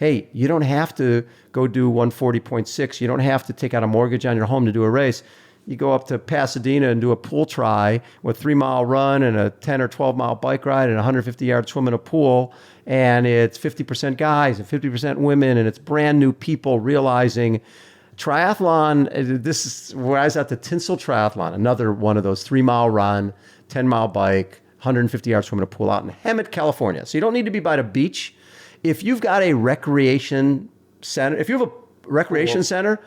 hey, you don't have to go do 140.6. You don't have to take out a mortgage on your home to do a race. You go up to Pasadena and do a pool try with a 3-mile run and a 10 or 12-mile bike ride and a 150-yard swim in a pool. And it's 50% guys and 50% women. And it's brand new people realizing triathlon. This is where I was at the Tinsel Triathlon, another one of those 3-mile run, 10-mile bike, 150-yard swim in a pool out in Hemet, California. So you don't need to be by the beach. If you've got a recreation center, if you have a recreation center,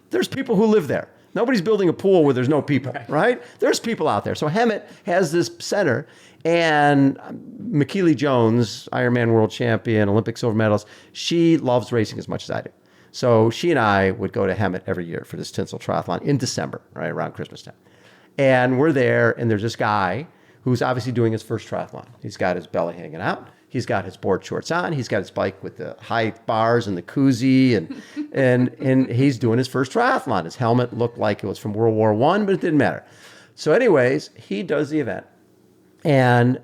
there's people who live there. Nobody's building a pool where there's no people, right? There's people out there. So Hemet has this center, and McKeely Jones, Ironman world champion, Olympic silver medalist, she loves racing as much as I do. So she and I would go to Hemet every year for this Tinsel Triathlon in December, right around Christmas time. And we're there, and there's this guy who's obviously doing his first triathlon. He's got his belly hanging out. He's got his board shorts on. He's got his bike with the high bars and the koozie, and he's doing his first triathlon. His helmet looked like it was from World War I, but it didn't matter. So anyways, he does the event, and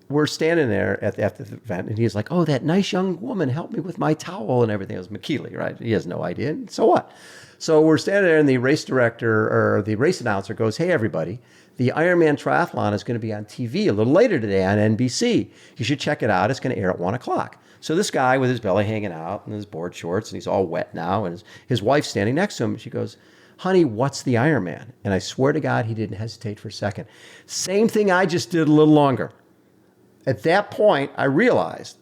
we're standing there at the event, and he's like, oh, that nice young woman helped me with my towel and everything. It was McKeely, right? He has no idea. And so what? So we're standing there, and the race director or the race announcer goes, hey, everybody, the Ironman Triathlon is going to be on TV a little later today on NBC. You should check it out. It's going to air at 1 o'clock. So this guy with his belly hanging out and his board shorts, and he's all wet now, and his wife's standing next to him. She goes, honey, what's the Ironman? And I swear to God, he didn't hesitate for a second. Same thing I just did a little longer. At that point, I realized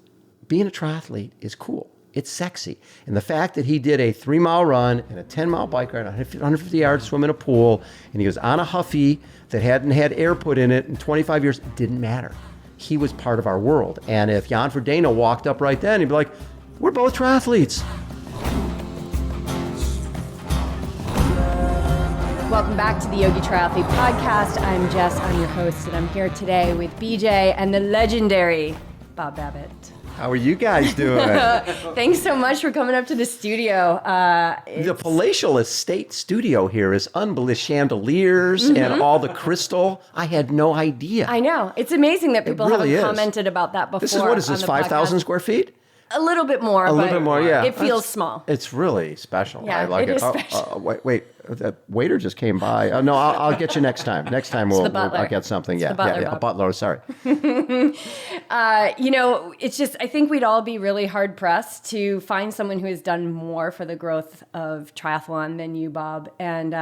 being a triathlete is cool. It's sexy. And the fact that he did a 3-mile run and a 10-mile bike ride, 150-yard swim in a pool, and he was on a Huffy that hadn't had air put in it in 25 years, it didn't matter. He was part of our world. And if Jan Frodeno walked up right then, he'd be like, we're both triathletes. Welcome back to the Yogi Triathlete Podcast. I'm Jess, I'm your host, and I'm here today with BJ and the legendary Bob Babbitt. How are you guys doing? Thanks so much for coming up to the studio. The palatial estate studio here is unbelievable. Chandeliers and all the crystal. I had no idea. I know. It's amazing that people really haven't commented about that before. This is, what is this, 5,000 square feet? A little bit more. A little bit more, yeah. It feels small. It's really special. Yeah, I like it it. is special. Wait. The waiter just came by. No, I'll get you next time. Next time I'll get something. It's the butler, a butler. Sorry. It's just, I think we'd all be really hard pressed to find someone who has done more for the growth of triathlon than you, Bob, and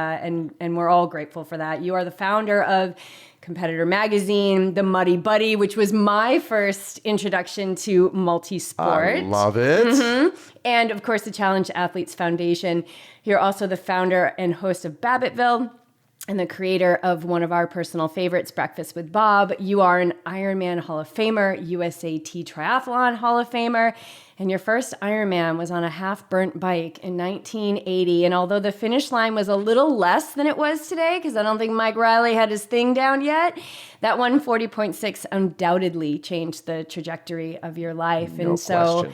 we're all grateful for that. You are the founder of Competitor Magazine, The Muddy Buddy, which was my first introduction to multi-sport. I love it. Mm-hmm. And of course, the Challenge Athletes Foundation. You're also the founder and host of Babbittville and the creator of one of our personal favorites, Breakfast with Bob. You are an Ironman Hall of Famer, USAT Triathlon Hall of Famer, and your first Ironman was on a half-burnt bike in 1980. And although the finish line was a little less than it was today, because I don't think Mike Riley had his thing down yet, that 140.6 undoubtedly changed the trajectory of your life. No question.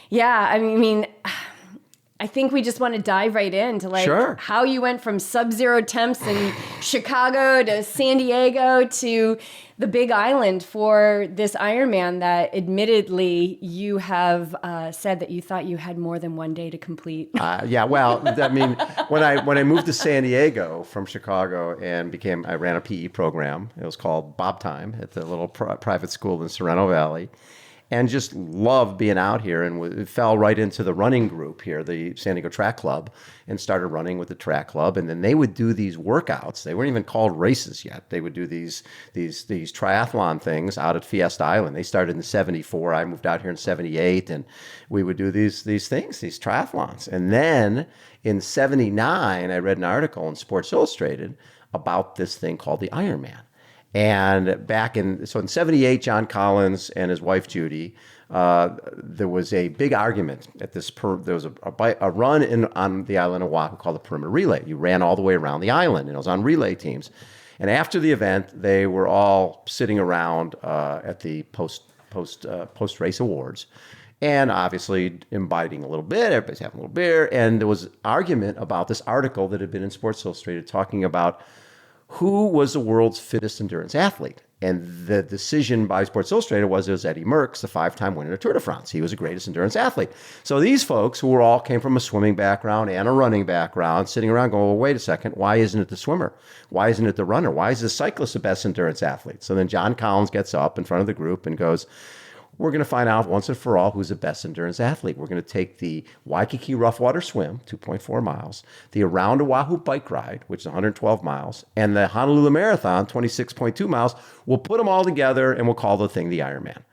Yeah, I think we just want to dive right into how you went from sub-zero temps in Chicago to San Diego to the Big Island for this Ironman that admittedly you have said that you thought you had more than one day to complete. When I moved to San Diego from Chicago and I ran a PE program. It was called Bob Time at the little private school in Sorrento Valley. And just loved being out here, and fell right into the running group here, the San Diego Track Club, and started running with the track club. And then they would do these workouts. They weren't even called races yet. They would do these triathlon things out at Fiesta Island. They started in '74. I moved out here in '78, and we would do these things, these triathlons. And then in '79, I read an article in Sports Illustrated about this thing called the Ironman. And in '78, John Collins and his wife Judy, there was a big argument at this. There was a run on the island of Oahu called the Perimeter Relay. You ran all the way around the island, and it was on relay teams. And after the event, they were all sitting around at the post race awards, and obviously imbibing a little bit. Everybody's having a little beer, and there was argument about this article that had been in Sports Illustrated talking about who was the world's fittest endurance athlete. And the decision by Sports Illustrated was it was Eddie Merckx, the 5-time winner of Tour de France. He was the greatest endurance athlete. So these folks who were all came from a swimming background and a running background, sitting around going, well, wait a second, why isn't it the swimmer? Why isn't it the runner? Why is the cyclist the best endurance athlete? So then John Collins gets up in front of the group and goes, we're going to find out once and for all who's the best endurance athlete. We're going to take the Waikiki rough water swim, 2.4 miles, the Around Oahu bike ride, which is 112 miles, and the Honolulu Marathon, 26.2 miles. We'll put them all together and we'll call the thing the Ironman.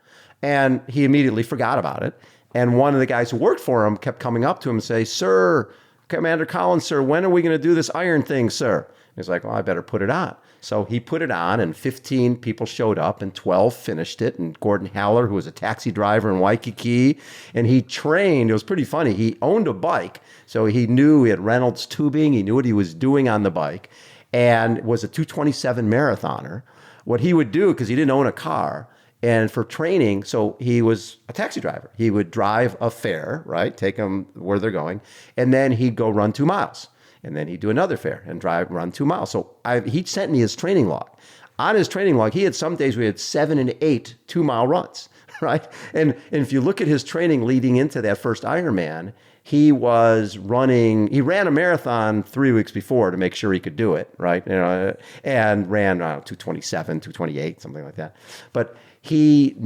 And he immediately forgot about it. And one of the guys who worked for him kept coming up to him and say, Sir, Commander Collins, sir, when are we going to do this iron thing, sir? He's like, well, I better put it on. So he put it on, and 15 people showed up, and 12 finished it. And Gordon Haller, who was a taxi driver in Waikiki, and he trained. It was pretty funny. He owned a bike, so he knew he had Reynolds tubing. He knew what he was doing on the bike, and was a 2:27 marathoner. What he would do, because he didn't own a car, and for training, so he was a taxi driver. He would drive a fare, right, take them where they're going, and then he'd go run 2 miles. And then he'd do another fare and run 2 miles. So he sent me his training log. On his training log, he had some days we had 7 and 8 2-mile runs, right? And if you look at his training leading into that first Ironman, he ran a marathon 3 weeks before to make sure he could do it, right? And ran 2:27, 2:28, something like that. But he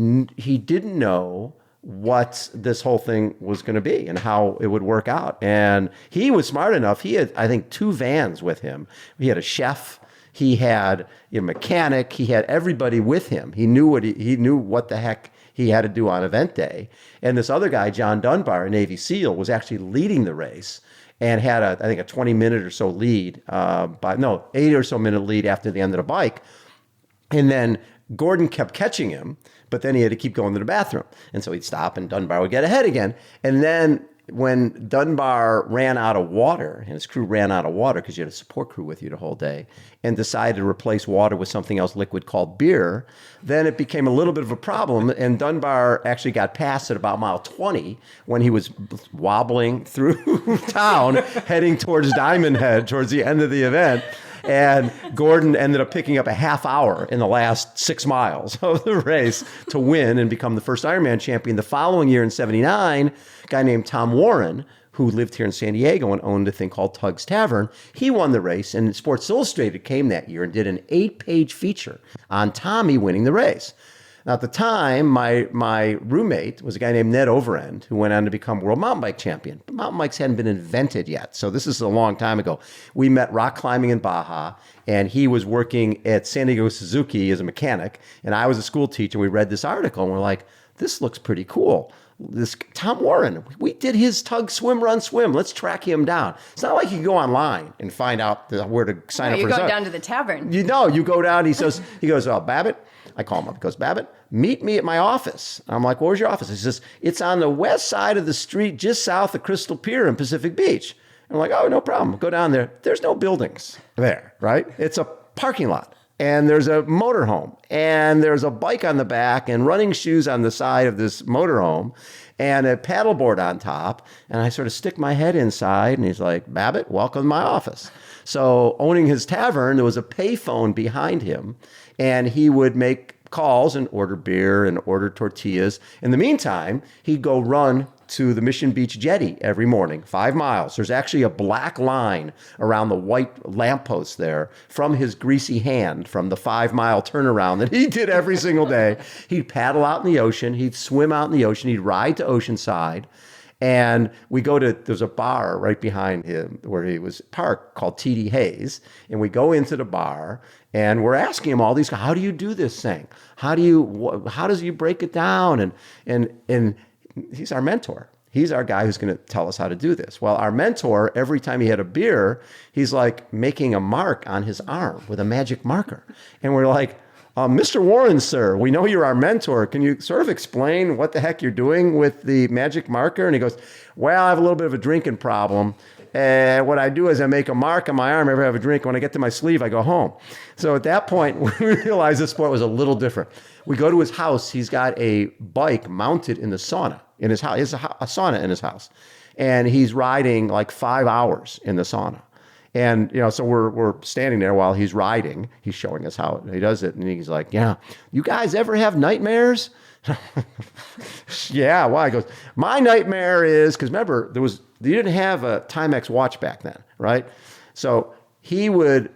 didn't know what this whole thing was going to be and how it would work out. And he was smart enough. He had, I think, 2 vans with him. He had a chef. He had a mechanic. He had everybody with him. He knew what the heck he had to do on event day. And this other guy, John Dunbar, a Navy SEAL, was actually leading the race and had I think a 20-minute or so lead, 8 or so minute lead after the end of the bike. And then Gordon kept catching him, but then he had to keep going to the bathroom. And so he'd stop and Dunbar would get ahead again. And then when Dunbar ran out of water, and his crew ran out of water because you had a support crew with you the whole day, and decided to replace water with something else liquid called beer, then it became a little bit of a problem. And Dunbar actually got past at about mile 20 when he was wobbling through town, heading towards Diamond Head towards the end of the event. And Gordon ended up picking up a half hour in the last 6 miles of the race to win and become the first Ironman champion. The following year in 79, a guy named Tom Warren, who lived here in San Diego and owned a thing called Tug's Tavern, he won the race. And Sports Illustrated came that year and did an 8-page feature on Tommy winning the race. Now, at the time, my roommate was a guy named Ned Overend, who went on to become world mountain bike champion. But mountain bikes hadn't been invented yet, so this is a long time ago. We met rock climbing in Baja, and he was working at San Diego Suzuki as a mechanic, and I was a school teacher. We read this article, and we're like, this looks pretty cool. This Tom Warren, we did his Tug swim, run, swim. Let's track him down. It's not like you can go online and find out where to sign up for. You go down to the tavern. You go down. He goes, oh, Babbitt. I call him up. He goes, Babbitt, meet me at my office. I'm like, where's your office? He says, it's on the west side of the street, just south of Crystal Pier in Pacific Beach. I'm like, oh, no problem. Go down there. There's no buildings there, right? It's a parking lot. And there's a motorhome. And there's a bike on the back and running shoes on the side of this motorhome and a paddleboard on top. And I sort of stick my head inside. And he's like, Babbitt, welcome to my office. So owning his tavern, there was a payphone behind him. And he would make calls and order beer and order tortillas. In the meantime, he'd go run to the Mission Beach Jetty every morning, 5 miles. There's actually a black line around the white lamppost there from his greasy hand from the 5-mile turnaround that he did every single day. He'd paddle out in the ocean. He'd swim out in the ocean. He'd ride to Oceanside. And there's a bar right behind him where he was parked called T.D. Hayes. And we go into the bar and we're asking him all these, how do you do this thing? How does you break it down? And he's our mentor. He's our guy who's going to tell us how to do this. Well, our mentor, every time he had a beer, he's like making a mark on his arm with a magic marker. And we're like, Mr. Warren, sir, we know you're our mentor. Can you sort of explain what the heck you're doing with the magic marker? And he goes, well, I have a little bit of a drinking problem. And what I do is I make a mark on my arm every time I have a drink. When I get to my sleeve, I go home. So at that point, we realized this sport was a little different. We go to his house. He's got a bike mounted in the sauna in his house. He has a sauna in his house. And he's riding like 5 hours in the sauna. And, so we're standing there while he's riding. He's showing us how he does it. And he's like, yeah, you guys ever have nightmares? Yeah, why? He goes, my nightmare is, because remember, you didn't have a Timex watch back then, right? So he would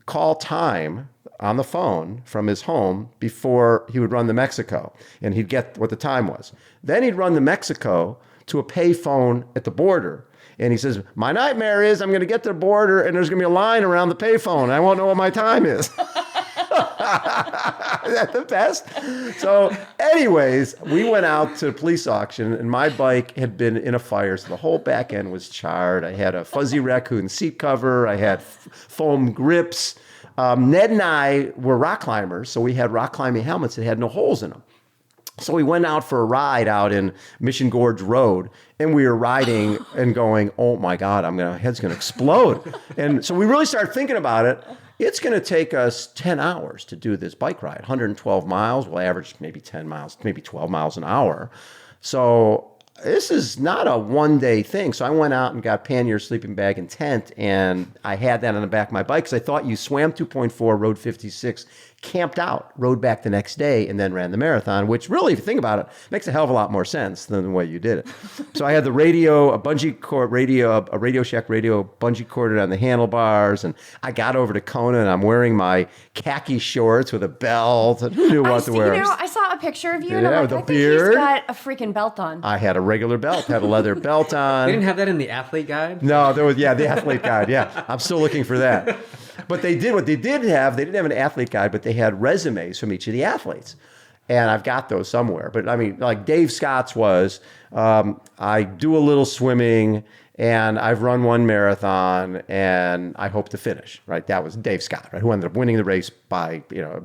call time on the phone from his home before he would run to Mexico, and he'd get what the time was. Then he'd run to Mexico to a pay phone at the border. And he says, my nightmare is I'm going to get to the border and there's going to be a line around the pay phone. I won't know what my time is. Is that the best? So anyways, we went out to the police auction and my bike had been in a fire. So the whole back end was charred. I had a fuzzy raccoon seat cover. I had foam grips. Ned and I were rock climbers. So we had rock climbing helmets that had no holes in them. So we went out for a ride out in Mission Gorge Road, and we were riding and going, oh my God, my head's going to explode. And so we really started thinking about it. It's going to take us 10 hours to do this bike ride, 112 miles. We'll average maybe 10 miles, maybe 12 miles an hour. So this is not a one-day thing. So I went out and got pannier, sleeping bag, and tent, and I had that on the back of my bike because I thought you swam 2.4, rode 56, camped out, rode back the next day, and then ran the marathon, which really, if you think about it, makes a hell of a lot more sense than the way you did it. So I had the radio, a Radio Shack radio, bungee corded on the handlebars, and I got over to Kona, and I'm wearing my khaki shorts with a belt. And who knew what to wear? I saw a picture of you, and Yeah, I'm with like, a I think beard. he's got a freaking belt on. I had a regular belt, had a leather belt on. They didn't have that in the athlete guide? No, there was, the athlete guide. Yeah, I'm still looking for that. But they didn't have an athlete guide, but they had resumes from each of the athletes. And I've got those somewhere. But I mean, like Dave Scott's was, I do a little swimming and I've run one marathon and I hope to finish, right? That was Dave Scott, right? Who ended up winning the race by,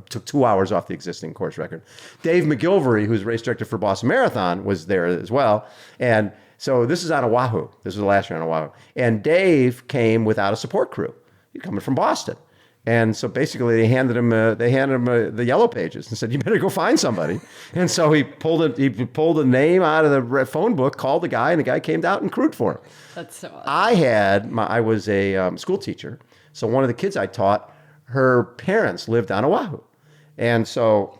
took 2 hours off the existing course record. Dave McGilvery, who's race director for Boston Marathon, was there as well. And so this is on Oahu. This was the last year on Oahu. And Dave came without a support crew. He's coming from Boston. And so basically they handed him the yellow pages and said, you better go find somebody. And so he pulled a name out of the phone book, called the guy, and the guy came out and crewed for him. That's so awesome. I was a school teacher. So one of the kids I taught, her parents lived on Oahu. And so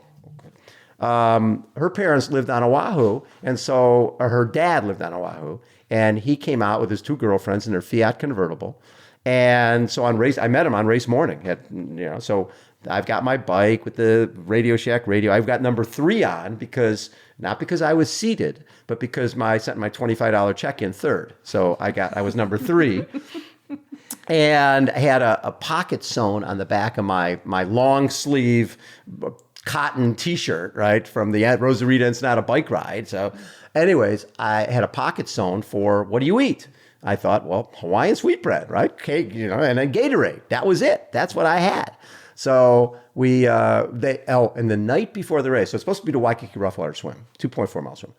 her parents lived on Oahu. And so her dad lived on Oahu. And he came out with his 2 girlfriends in their Fiat convertible. And so I met him on race morning. So I've got my bike with the Radio Shack radio. I've got number 3 on not because I was seated, but because I sent my $25 check in third. So I was number 3. And I had a pocket sewn on the back of my long sleeve cotton t-shirt, right? From the Rosarita Ensenada bike ride. So anyways, I had a pocket sewn for, what do you eat? I thought, well, Hawaiian sweetbread, right? Cake, and then Gatorade. That was it. That's what I had. So and the night before the race, so it's supposed to be the Waikiki Rough Water swim, 2.4 mile swim.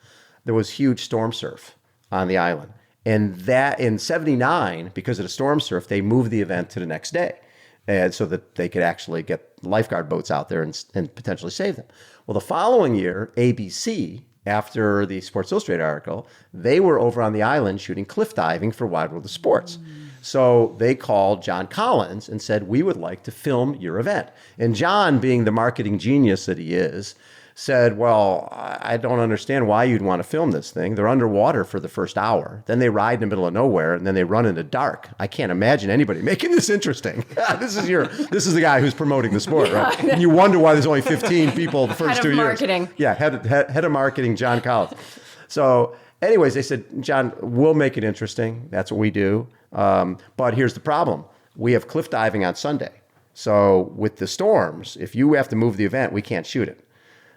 There was huge storm surf on the island. And that in 79, because of the storm surf, they moved the event to the next day. And so that they could actually get lifeguard boats out there and potentially save them. Well, the following year, ABC, after the Sports Illustrated article, they were over on the island shooting cliff diving for Wide World of Sports. So they called John Collins and said, we would like to film your event. And John, being the marketing genius that he is, said, well, I don't understand why you'd want to film this thing. They're underwater for the first hour. Then they ride in the middle of nowhere, and then they run in the dark. I can't imagine anybody making this interesting. This is the guy who's promoting the sport, right? And you wonder why there's only 15 people the first 2 years. Head of marketing. Yeah, head of marketing, John Collins. So anyways, they said, John, we'll make it interesting. That's what we do. But here's the problem. We have cliff diving on Sunday. So with the storms, if you have to move the event, we can't shoot it.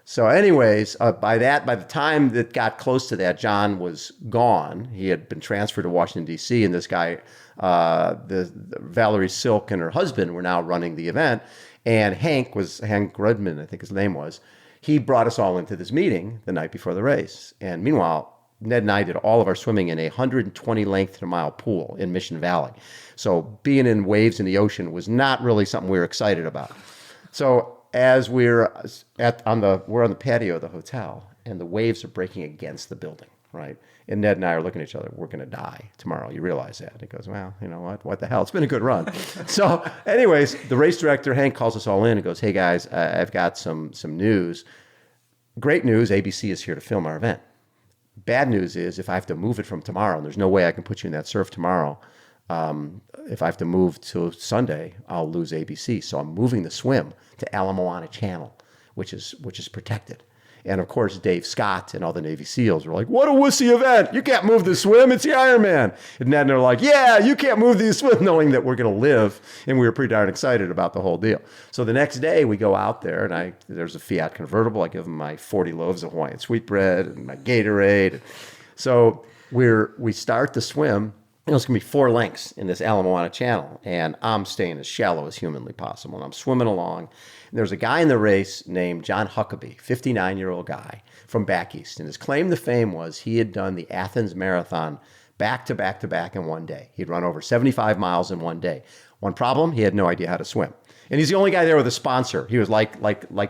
So anyways, by the time that got close to that, John was gone. He had been transferred to Washington, D.C., and this guy, the Valerie Silk and her husband were now running the event. And Hank Grudman, I think his name was, he brought us all into this meeting the night before the race. And meanwhile, Ned and I did all of our swimming in a 120 length to mile pool in Mission Valley. So being in waves in the ocean was not really something we were excited about. So as we're on the patio of the hotel, and the waves are breaking against the building. right? And Ned and I are looking at each other. We're going to die tomorrow. You realize that? And he goes, well, you know what? What the hell? It's been a good run. So anyways, the race director, Hank, calls us all in and goes, hey, guys, I've got some news. Great news. ABC is here to film our event. Bad news is if I have to move it from tomorrow, and there's no way I can put you in that surf tomorrow, if I have to move to Sunday, I'll lose ABC. So I'm moving the swim to Ala Moana Channel, which is protected. And of course, Dave Scott and all the Navy SEALs were like, what a wussy event. You can't move the swim. It's the Ironman. And then they're like, yeah, you can't move the swim, knowing that we're going to live. And we were pretty darn excited about the whole deal. So the next day we go out there and there's a Fiat convertible. I give them my 40 loaves of Hawaiian sweetbread and my Gatorade. So we start the swim. It's going to be 4 lengths in this Ala Moana Channel. And I'm staying as shallow as humanly possible. And I'm swimming along. And there's a guy in the race named John Huckabee, 59-year-old guy from back east. And his claim to fame was he had done the Athens Marathon back to back to back in one day. He'd run over 75 miles in one day. One problem, he had no idea how to swim. And he's the only guy there with a sponsor. He was like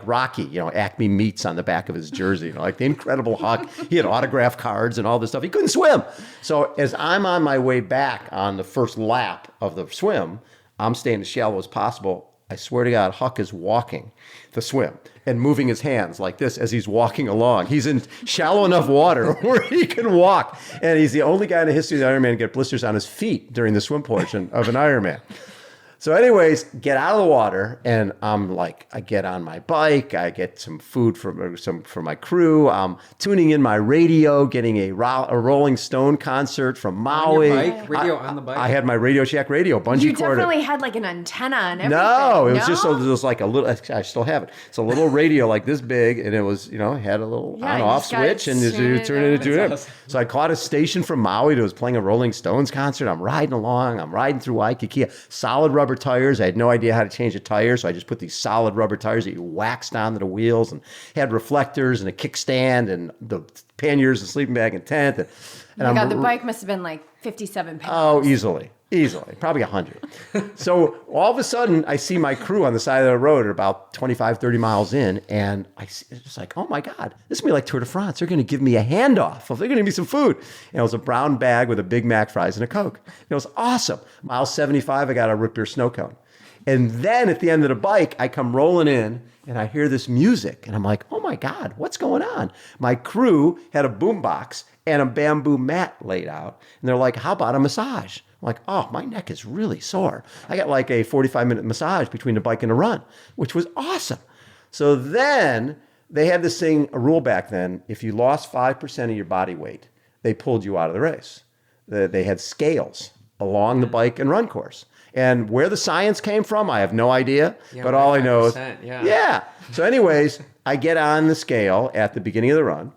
Rocky, Acme Meats on the back of his jersey, like the Incredible Huck. He had autograph cards and all this stuff. He couldn't swim. So as I'm on my way back on the first lap of the swim, I'm staying as shallow as possible. I swear to God, Huck is walking the swim and moving his hands like this as he's walking along. He's in shallow enough water where he can walk. And he's the only guy in the history of the Ironman to get blisters on his feet during the swim portion of an Ironman. So anyways, get out of the water, and I'm like, I get on my bike, I get some food for my crew, I'm tuning in my radio, getting a Rolling Stone concert from Maui. On your bike? Radio on the bike? I had my Radio Shack radio, bungee You corded. definitely had like an antenna and everything. No, it was like a little, I still have it. It's a little radio like this big, and it was, had a little on-off switch, and you turn it into it. Awesome. So I caught a station from Maui that was playing a Rolling Stones concert. I'm riding along, I'm riding through Waikiki, solid rubber tires. I had no idea how to change a tire, so I just put these solid rubber tires that you waxed onto the wheels, and had reflectors and a kickstand and the panniers and sleeping bag and tent. And Oh my God, the bike must have been like 57 pounds. Oh, easily, probably 100. So all of a sudden, I see my crew on the side of the road at about 25, 30 miles in, and it's just like, oh my God, this is going to be like Tour de France. They're going to give me a handoff. They're going to give me some food. And it was a brown bag with a Big Mac, fries, and a Coke. It was awesome. Mile 75, I got a root beer snow cone. And then at the end of the bike, I come rolling in, and I hear this music, and I'm like, oh my God, what's going on? My crew had a boombox and a bamboo mat laid out. And they're like, how about a massage? I'm like, oh, my neck is really sore. I got like a 45-minute massage between the bike and the run, which was awesome. So then they had this thing, a rule back then, if you lost 5% of your body weight, they pulled you out of the race. They had scales along the bike and run course. And where the science came from, I have no idea. Yeah, but all I know is, yeah. So anyways, I get on the scale at the beginning of the run,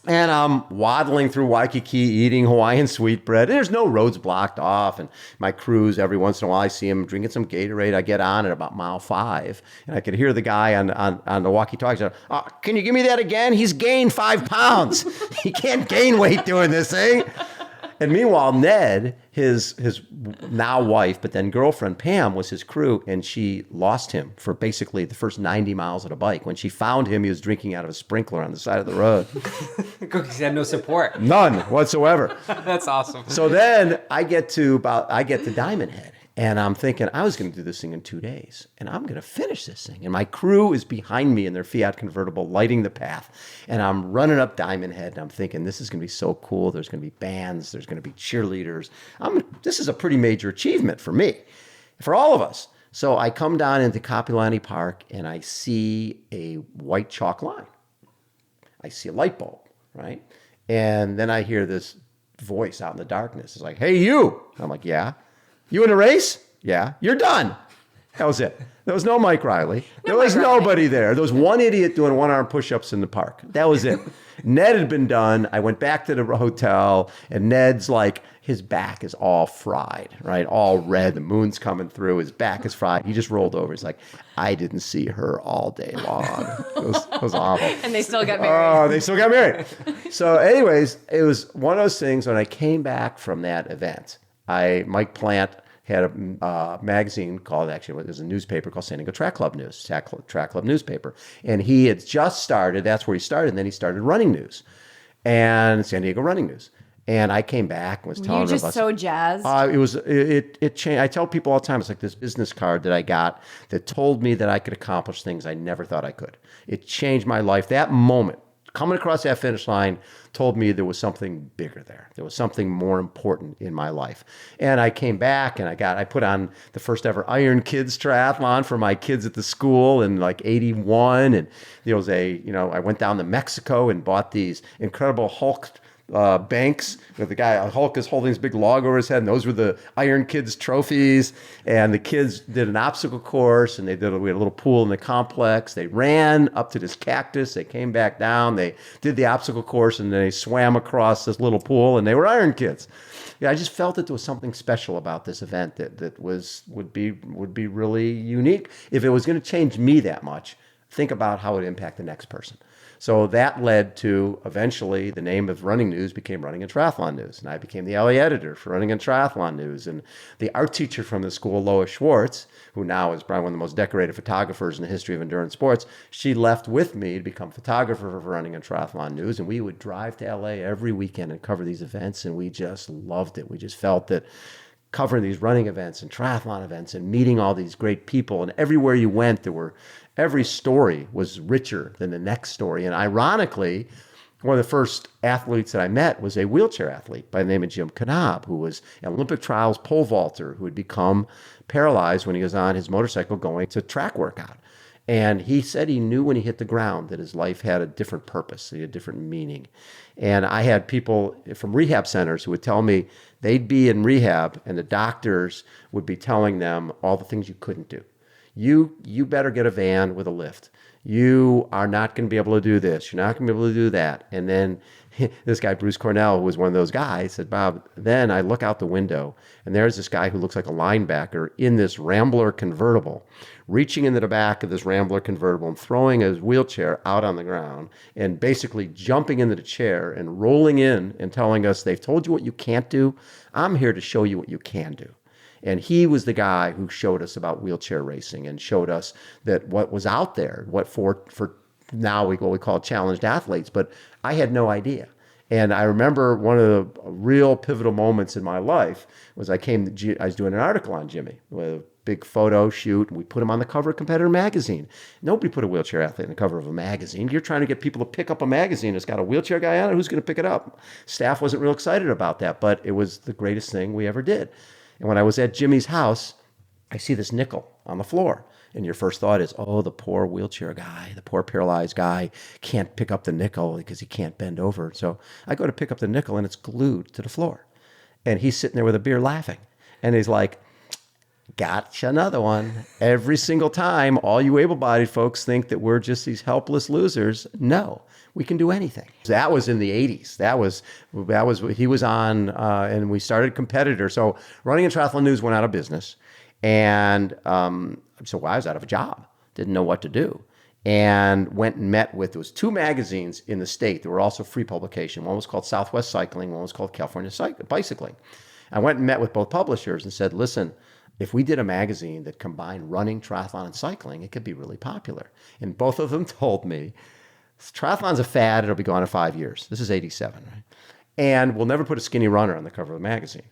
and I'm waddling through Waikiki eating Hawaiian sweetbread. And there's no roads blocked off. And my crews, every once in a while, I see them drinking some Gatorade. I get on at about mile 5, and I could hear the guy on the walkie-talkie say, oh, can you give me that again? He's gained 5 pounds. He can't gain weight doing this thing. And meanwhile, Ned, his now wife, but then girlfriend, Pam, was his crew, and she lost him for basically the first 90 miles of the bike. When she found him, he was drinking out of a sprinkler on the side of the road. Cookies had no support. None whatsoever. That's awesome. So then I get to Diamond Head, and I'm thinking I was going to do this thing in 2 days, and I'm going to finish this thing. And my crew is behind me in their Fiat convertible, lighting the path. And I'm running up Diamond Head, and I'm thinking, this is going to be so cool. There's going to be bands. There's going to be cheerleaders. This is a pretty major achievement for me, for all of us. So I come down into Kapilani Park, and I see a white chalk line. I see a light bulb, right? And then I hear this voice out in the darkness. It's like, hey, you. And I'm like, yeah. You in a race? Yeah. You're done. That was it. There was no Mike Riley. There was nobody there. There was one idiot doing one-arm push-ups in the park. That was it. Ned had been done. I went back to the hotel, and Ned's like, his back is all fried, right? All red. The moon's coming through. His back is fried. He just rolled over. He's like, I didn't see her all day long. It was awful. And they still got married. Oh, they still got married. So anyways, it was one of those things when I came back from that event. Mike Plant had a magazine called, actually, it was a newspaper called San Diego Track Club News, Track Club newspaper. And he had just started, that's where he started, and then he started Running News. and San Diego Running News. And I came back and was telling You them just about so jazzed. it changed. I tell people all the time, it's like this business card that I got that told me that I could accomplish things I never thought I could. It changed my life. That moment, coming across that finish line, told me there was something bigger there. There was something more important in my life. And I came back and I put on the first ever Iron Kids triathlon for my kids at the school in like 81. And there was I went down to Mexico and bought these incredible Hulk banks with the guy. Hulk is holding this big log over his head, and those were the Iron Kids trophies. And the kids did an obstacle course, and we had a little pool in the complex. They ran up to this cactus. They came back down. They did the obstacle course, and they swam across this little pool, and they were Iron Kids. Yeah, I just felt that there was something special about this event that would be really unique. If it was going to change me that much, think about how it would impact the next person. So that led to eventually the name of Running News became Running and Triathlon News. And I became the LA editor for Running and Triathlon News. And the art teacher from the school, Lois Schwartz, who now is probably one of the most decorated photographers in the history of endurance sports, she left with me to become photographer for Running and Triathlon News. And we would drive to LA every weekend and cover these events. And we just loved it. We just felt that covering these running events and triathlon events and meeting all these great people. And everywhere you went, every story was richer than the next story. And ironically, one of the first athletes that I met was a wheelchair athlete by the name of Jim Knob, who was an Olympic trials pole vaulter who had become paralyzed when he was on his motorcycle going to track workout. And he said he knew when he hit the ground that his life had a different purpose, a different meaning. And I had people from rehab centers who would tell me they'd be in rehab and the doctors would be telling them all the things you couldn't do. You better get a van with a lift. You are not going to be able to do this. You're not going to be able to do that. And then this guy, Bruce Cornell, who was one of those guys, said, Bob, then I look out the window and there's this guy who looks like a linebacker in this Rambler convertible, reaching into the back of this Rambler convertible and throwing his wheelchair out on the ground and basically jumping into the chair and rolling in and telling us, they've told you what you can't do. I'm here to show you what you can do. And he was the guy who showed us about wheelchair racing and showed us that what was out there, what for now what we call challenged athletes, but I had no idea. And I remember one of the real pivotal moments in my life was I was doing an article on Jimmy with a big photo shoot, and we put him on the cover of Competitor magazine. Nobody put a wheelchair athlete on the cover of a magazine. You're trying to get people to pick up a magazine that's got a wheelchair guy on it. Who's going to pick it up? Staff wasn't real excited about that, but it was the greatest thing we ever did. And when I was at Jimmy's house, I see this nickel on the floor. And your first thought is, oh, the poor wheelchair guy, the poor paralyzed guy can't pick up the nickel because he can't bend over. So I go to pick up the nickel and it's glued to the floor. And he's sitting there with a beer laughing. And he's like, gotcha, another one. Every single time, all you able-bodied folks think that we're just these helpless losers. No, we can do anything. That was in the 80s. That was he was on, and we started Competitor. So Running and Triathlon News went out of business. And so I was out of a job, didn't know what to do. And went and met with, there was two magazines in the state that were also free publication. One was called Southwest Cycling, one was called California Bicycling. I went and met with both publishers and said, listen, if we did a magazine that combined running, triathlon, and cycling, it could be really popular. And both of them told me, triathlon's a fad, it'll be gone in 5 years. This is 87, right? And we'll never put a skinny runner on the cover of the magazine.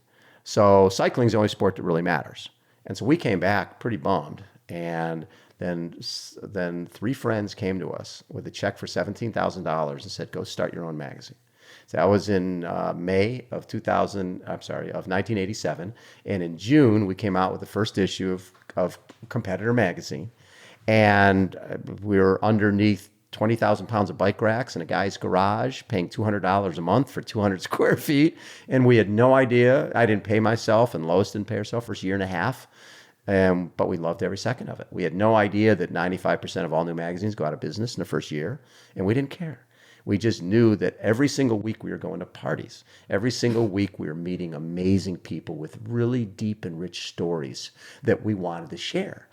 So cycling's the only sport that really matters. And so we came back pretty bummed. And then three friends came to us with a check for $17,000 and said, go start your own magazine. So that was in May of 1987. And in June, we came out with the first issue of Competitor magazine. And we were underneath 20,000 pounds of bike racks in a guy's garage, paying $200 a month for 200 square feet. And we had no idea. I didn't pay myself, and Lois didn't pay herself for a year and a half. But we loved every second of it. We had no idea that 95% of all new magazines go out of business in the first year, and we didn't care. We just knew that every single week we were going to parties. Every single week we were meeting amazing people with really deep and rich stories that we wanted to share.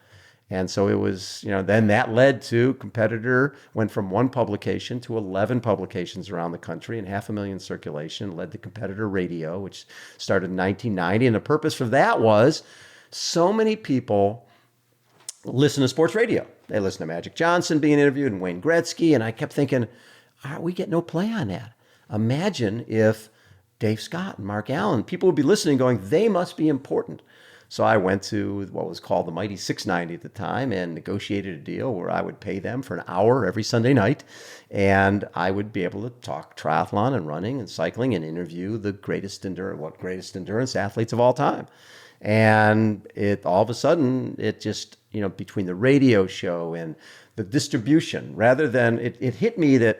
And so it was, then that led to Competitor, went from one publication to 11 publications around the country and 500,000 circulation, led to Competitor Radio, which started in 1990. And the purpose for that was so many people listen to sports radio. They listen to Magic Johnson being interviewed and Wayne Gretzky. And I kept thinking, we get no play on that. Imagine if Dave Scott and Mark Allen, people would be listening going, they must be important. So I went to what was called the Mighty 690 at the time and negotiated a deal where I would pay them for an hour every Sunday night. And I would be able to talk triathlon and running and cycling and interview the greatest endurance athletes of all time. And all of a sudden, it just, between the radio show and the distribution, rather than, it hit me that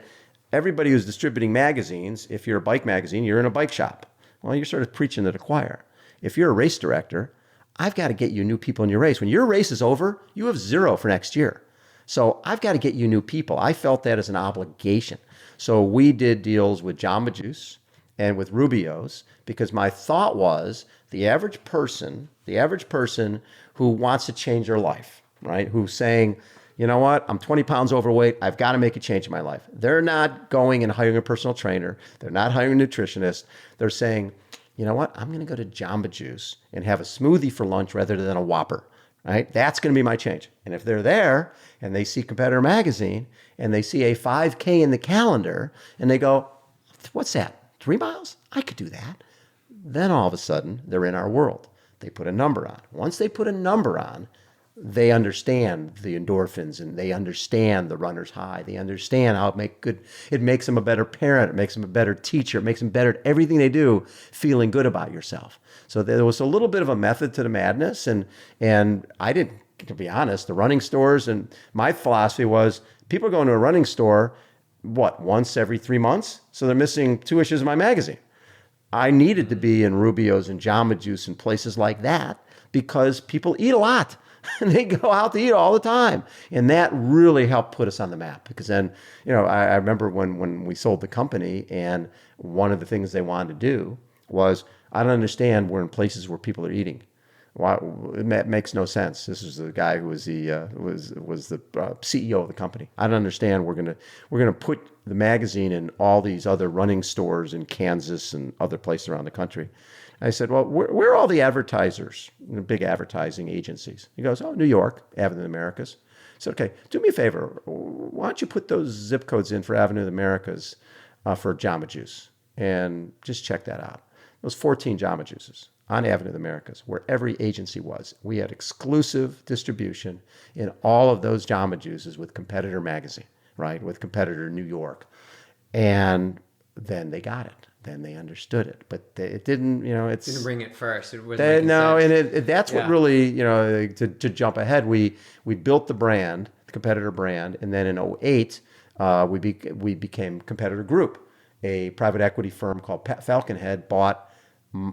everybody who's distributing magazines, if you're a bike magazine, you're in a bike shop. Well, you're sort of preaching to the choir. If you're a race director, I've got to get you new people in your race. When your race is over, you have 0 for next year. So I've got to get you new people. I felt that as an obligation. So we did deals with Jamba Juice and with Rubio's because my thought was the average person who wants to change their life, right? Who's saying, you know what, I'm 20 pounds overweight. I've got to make a change in my life. They're not going and hiring a personal trainer. They're not hiring a nutritionist. They're saying, you know what, I'm going to go to Jamba Juice and have a smoothie for lunch rather than a Whopper, right? That's going to be my change. And if they're there and they see Competitor Magazine and they see a 5K in the calendar and they go, what's that, 3 miles? I could do that. Then all of a sudden, they're in our world. They put a number on. Once they put a number on, they understand the endorphins and they understand the runner's high. They understand how it makes them a better parent. It makes them a better teacher. It makes them better at everything they do, feeling good about yourself. So there was a little bit of a method to the madness. And I didn't, to be honest, the running stores, and my philosophy was people are going to a running store, once every 3 months? So they're missing 2 issues of my magazine. I needed to be in Rubio's and Jamba Juice and places like that because people eat a lot. And they go out to eat all the time. And that really helped put us on the map. Because then, I remember when we sold the company and one of the things they wanted to do was, I don't understand we're in places where people are eating. Why, it makes no sense. This is the guy who was the CEO of the company. I don't understand. We're gonna put the magazine in all these other running stores in Kansas and other places around the country. I said, well, where are all the advertisers, big advertising agencies? He goes, New York, Avenue of the Americas. I said, okay, do me a favor. Why don't you put those zip codes in for Avenue of the Americas for Jamba Juice and just check that out. Those 14 Jamba Juices on Avenue of the Americas, where every agency was. We had exclusive distribution in all of those Jamba Juices with Competitor Magazine, right, with Competitor New York. And then they got it. Then they understood it, but it didn't. It's didn't bring it first. It was no, and that's what really, to jump ahead. We built the brand, the Competitor brand, and then in 2008, we became Competitor Group, a private equity firm called Falconhead bought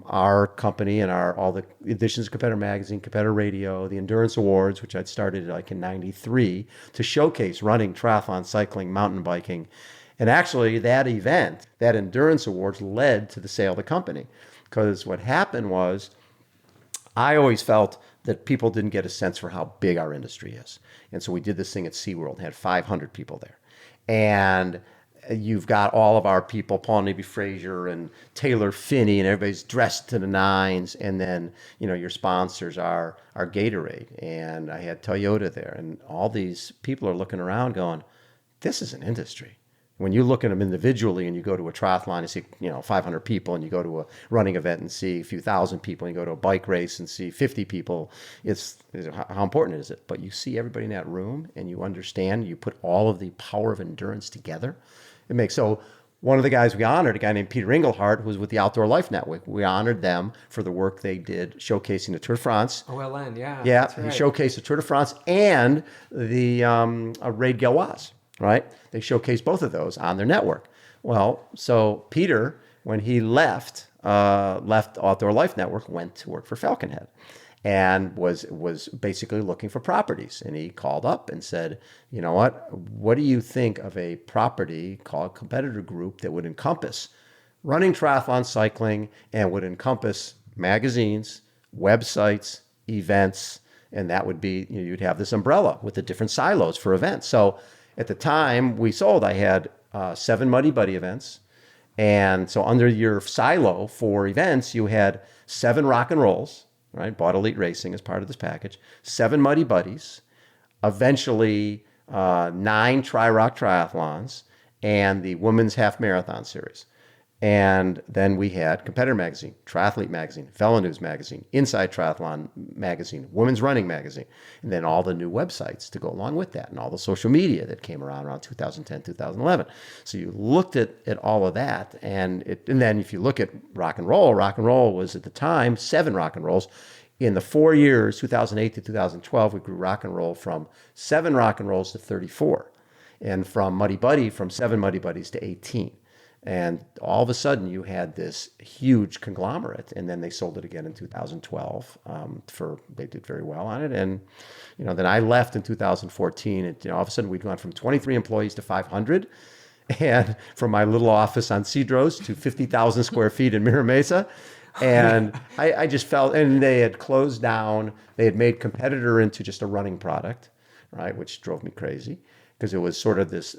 our company and all the editions of Competitor Magazine, Competitor Radio, the Endurance Awards, which I'd started like in '93 to showcase running, triathlon, cycling, mountain biking. And actually, that event, that Endurance Awards, led to the sale of the company. Because what happened was, I always felt that people didn't get a sense for how big our industry is. And so we did this thing at SeaWorld and had 500 people there. And you've got all of our people, Paul Navy Frazier and Taylor Finney, and everybody's dressed to the nines. And then, your sponsors are Gatorade. And I had Toyota there. And all these people are looking around going, this is an industry. When you look at them individually and you go to a triathlon and see, 500 people, and you go to a running event and see a few thousand people, and you go to a bike race and see 50 people, how important is it? But you see everybody in that room and you understand, you put all of the power of endurance together. So one of the guys we honored, a guy named Peter Engelhardt, who was with the Outdoor Life Network, we honored them for the work they did showcasing the Tour de France. OLN, yeah. Yeah, that's right. He showcased the Tour de France and the Raid Gauloise. Right? They showcased both of those on their network. Well, so Peter, when he left Outdoor Life Network, went to work for Falconhead and was basically looking for properties. And he called up and said, you know what do you think of a property called Competitor Group that would encompass running, triathlon, cycling, and would encompass magazines, websites, events, and that would be, you'd have this umbrella with the different silos for events. So at the time we sold, I had 7 Muddy Buddy events. And so under your silo for events, you had 7 rock and rolls, right? Bought Elite Racing as part of this package, 7 Muddy Buddies, eventually 9 Tri-Rock Triathlons, and the Women's Half Marathon Series. And then we had Competitor Magazine, Triathlete Magazine, Velo News Magazine, Inside Triathlon Magazine, Women's Running Magazine, and then all the new websites to go along with that, and all the social media that came around 2010, 2011. So you looked at all of that, and then if you look at rock and roll was at the time 7 rock and rolls. In the 4 years, 2008 to 2012, we grew rock and roll from 7 rock and rolls to 34, and from Muddy Buddy, from 7 Muddy Buddies to 18. And all of a sudden, you had this huge conglomerate, and then they sold it again in 2012. They did very well on it, and then I left in 2014. And all of a sudden, we'd gone from 23 employees to 500, and from my little office on Cedros to 50,000 square feet in Mira Mesa. And I just felt, and they had closed down. They had made Competitor into just a running product, right, which drove me crazy. Because it was sort of this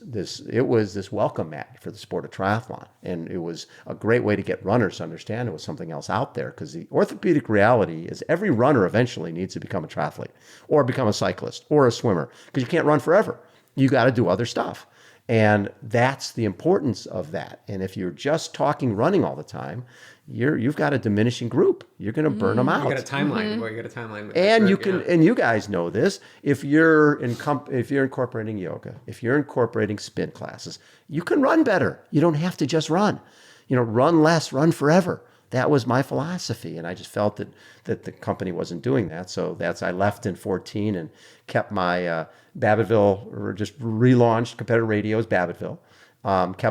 welcome mat for the sport of triathlon. And it was a great way to get runners to understand it was something else out there. Because the orthopedic reality is every runner eventually needs to become a triathlete or become a cyclist or a swimmer. Because you can't run forever. You got to do other stuff. And that's the importance of that. And if you're just talking running all the time, you've got a diminishing group. You're going to burn them out. You got a timeline. You got a timeline. With And group, you can, and you guys know this. If you're incorporating yoga, if you're incorporating spin classes, you can run better. You don't have to just run. Run less, run forever. That was my philosophy, and I just felt that the company wasn't doing that. So I left in 2014 and kept my Babbittville, or just relaunched Competitor Radio's Babbittville.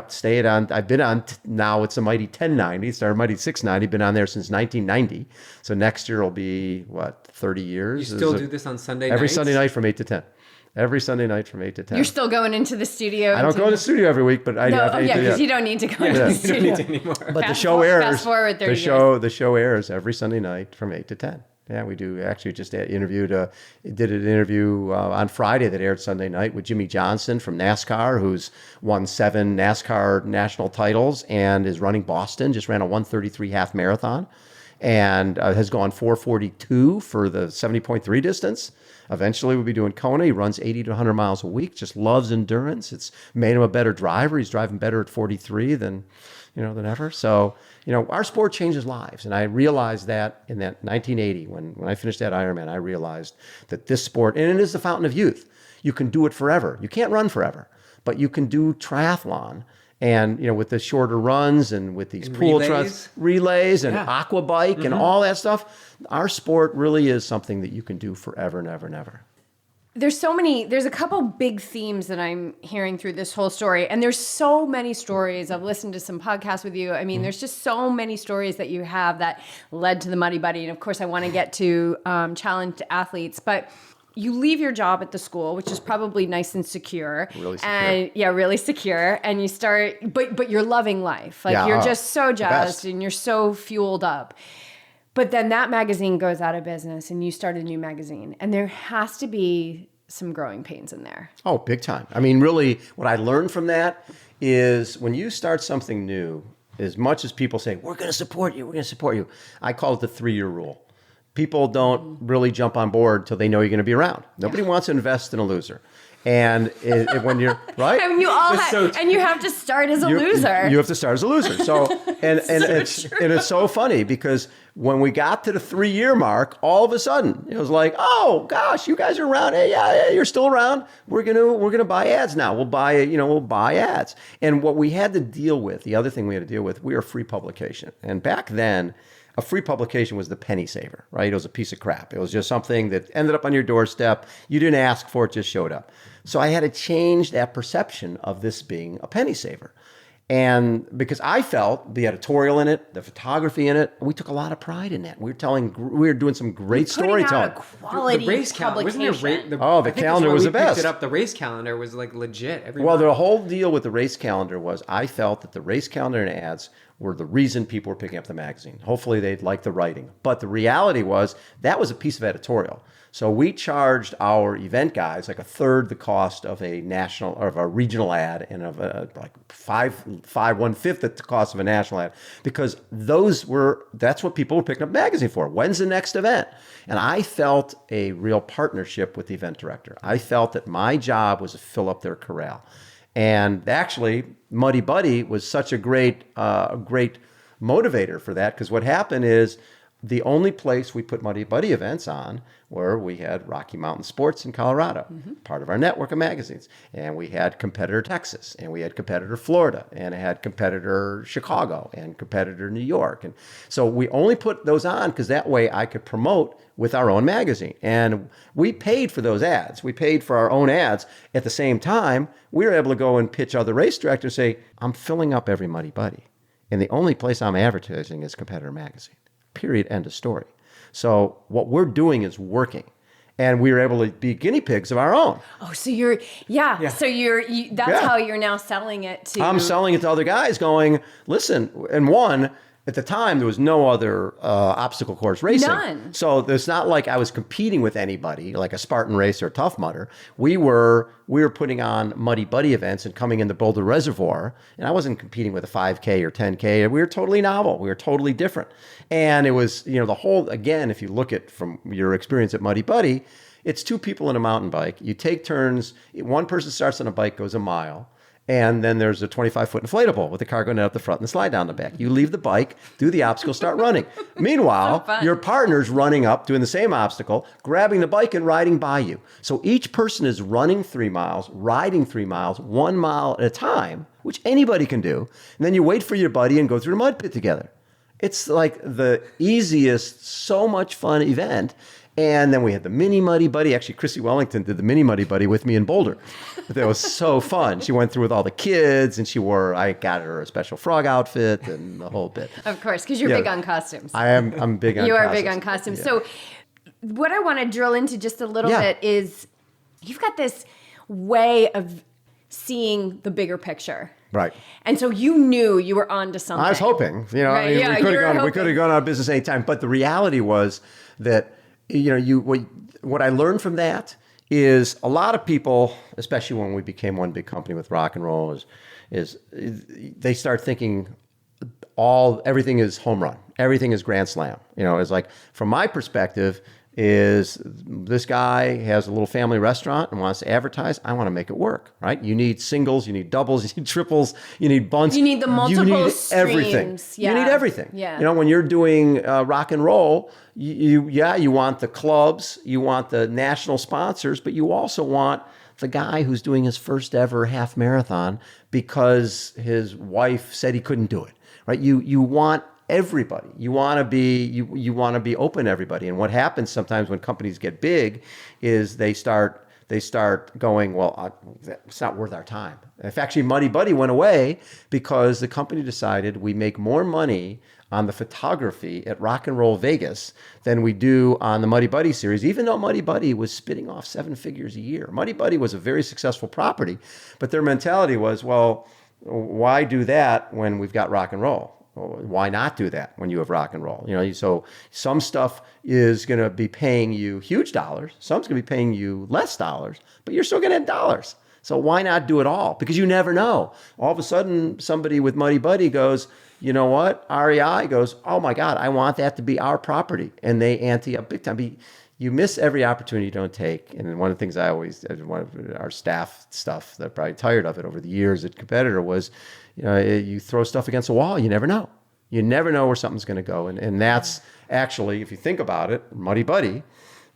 Stayed on. I've been on now. It's a mighty 1090. Started mighty 690. Been on there since 1990. So next year will be 30 years. You still do this on Sunday nights? Every Sunday night from 8 to 10. Every Sunday night from 8 to 10. You're still going into the studio. I don't go to the studio every week, but I have because you don't need to go into the studio. You don't need to anymore. But the show airs. Fast forward 30 years. The show airs every Sunday night from 8 to 10. Yeah, we do. Actually, just did an interview on Friday that aired Sunday night with Jimmy Johnson from NASCAR, who's won 7 NASCAR national titles and is running Boston. Just ran a 1:33 half marathon, and has gone 4:42 for the 70.3 distance. Eventually, we'll be doing Kona. He runs 80 to 100 miles a week. Just loves endurance. It's made him a better driver. He's driving better at 43 than ever. So, our sport changes lives. And I realized that in that 1980, when I finished that Ironman, I realized that this sport, and it is the fountain of youth. You can do it forever. You can't run forever, but you can do triathlon. And, with the shorter runs and with these relays and aqua bike and all that stuff, our sport really is something that you can do forever and ever and ever. There's a couple big themes that I'm hearing through this whole story. And there's so many stories. I've listened to some podcasts with you. I mean, there's just so many stories that you have that led to the Muddy Buddy. And of course, I want to get to challenge athletes. But you leave your job at the school, which is probably nice and secure. Really secure. And really secure. And you start, but you're loving life. Like you're just so jazzed and you're so fueled up. But then that magazine goes out of business and you start a new magazine. And there has to be some growing pains in there. Oh, big time. I mean, really, what I learned from that is when you start something new, as much as people say, we're going to support you, I call it the 3-year rule. People don't really jump on board until they know you're going to be around. Nobody wants to invest in a loser. And when you're right, and you have to start as a loser. You have to start as a loser. So it's so funny because when we got to the 3-year mark, all of a sudden it was like, oh gosh, you guys are around. Hey, yeah, you're still around. We're gonna buy ads now. We'll buy ads. And what we had to deal with, the other thing we had to deal with, we were a free publication, and back then, a free publication was the penny saver, right? It was a piece of crap. It was just something that ended up on your doorstep. You didn't ask for it, just showed up. So I had to change that perception of this being a penny saver. And because I felt the editorial in it, the photography in it, we took a lot of pride in that. We were doing some great storytelling. Quality the race calendar, wasn't there? The calendar was the best. Picked it up. The race calendar was like legit. Well, the whole deal with the race calendar was I felt that the race calendar and ads were the reason people were picking up the magazine. Hopefully they'd like the writing. But the reality was that was a piece of editorial. So we charged our event guys like a third the cost of a national or of a regional ad and of one fifth the cost of a national ad, because that's what people were picking up magazine for. When's the next event? And I felt a real partnership with the event director. I felt that my job was to fill up their corral. And actually, Muddy Buddy was such a great motivator for that, because what happened is the only place we put Muddy Buddy events on where we had Rocky Mountain Sports in Colorado, part of our network of magazines. And we had Competitor Texas, and we had Competitor Florida, and it had Competitor Chicago, and Competitor New York. And so we only put those on because that way I could promote with our own magazine. And we paid for those ads. We paid for our own ads. At the same time, we were able to go and pitch other race directors and say, I'm filling up every Muddy Buddy. And the only place I'm advertising is Competitor Magazine. Period. End of story. So what we're doing is working, and we were able to be guinea pigs of our own. Oh, so you're, so that's how you're now selling it to. I'm selling it to other guys going, listen, and at the time, there was no other obstacle course racing. None. So it's not like I was competing with anybody, like a Spartan Race or Tough Mudder. We were putting on Muddy Buddy events and coming into Boulder Reservoir, and I wasn't competing with a 5K or 10K. We were totally novel. We were totally different. And it was, the whole, again, if you look at from your experience at Muddy Buddy, it's two people in a mountain bike. You take turns. One person starts on a bike, goes a mile. And then there's a 25-foot inflatable with the cargo net up the front and the slide down the back. You leave the bike, do the obstacle, start running. Meanwhile, your partner's running up, doing the same obstacle, grabbing the bike and riding by you. So each person is running 3 miles, riding 3 miles, 1 mile at a time, which anybody can do. And then you wait for your buddy and go through the mud pit together. It's like the easiest, so much fun event. And then we had the mini Muddy Buddy. Actually, Chrissy Wellington did the mini Muddy Buddy with me in Boulder. That was so fun. She went through with all the kids, and I got her a special frog outfit and the whole bit. Of course, because you're big on costumes. I'm big on costumes. You are big on costumes. Yeah. So what I want to drill into just a little bit is you've got this way of seeing the bigger picture. Right. And so you knew you were onto something. I was hoping. We could have gone out of business anytime. But the reality was that what I learned from that is a lot of people, especially when we became one big company with rock and roll, is they start thinking everything is home run, everything is grand slam. It's like, from my perspective, is this guy has a little family restaurant and wants to advertise. I want to make it work, right? You need singles, you need doubles, you need triples, you need bunts. You need the multiple you need streams. Everything. Yeah. You need everything. Yeah. When you're doing rock and roll, you want the clubs, you want the national sponsors, but you also want the guy who's doing his first ever half marathon because his wife said he couldn't do it, right? You want everybody. You want to be open to everybody. And what happens sometimes when companies get big is they start going, well, it's not worth our time. If actually Muddy Buddy went away because the company decided we make more money on the photography at Rock and Roll Vegas than we do on the Muddy Buddy series, even though Muddy Buddy was spitting off 7 figures a year. Muddy Buddy was a very successful property, but their mentality was, well, why do that when we've got rock and roll? Why not do that when you have rock and roll? So some stuff is going to be paying you huge dollars. Some's going to be paying you less dollars, but you're still going to have dollars. So why not do it all? Because you never know. All of a sudden, somebody with Muddy Buddy goes, you know what? REI goes, oh my God, I want that to be our property. And they ante up big time. You miss every opportunity you don't take. And one of the things one of our staff stuff, they're probably tired of it over the years at Competitor, was, you throw stuff against a wall, you never know. You never know where something's going to go. And that's actually, if you think about it, Muddy Buddy,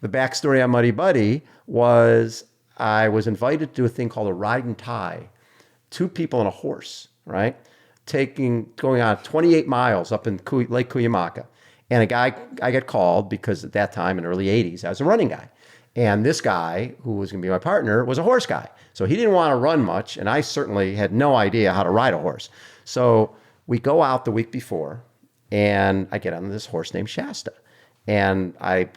the backstory on Muddy Buddy was I was invited to do a thing called a ride and tie. 2 people on a horse, right? Going on 28 miles up in Lake Cuyamaca. And I got called because at that time in the early 80s, I was a running guy. And this guy, who was going to be my partner, was a horse guy. So he didn't want to run much, and I certainly had no idea how to ride a horse. So we go out the week before, and I get on this horse named Shasta. And I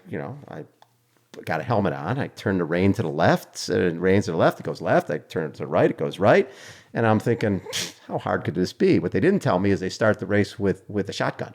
got a helmet on. I turn the rein to the left, reins to the left, it goes left. I turn it to the right, it goes right. And I'm thinking, how hard could this be? What they didn't tell me is they start the race with a shotgun.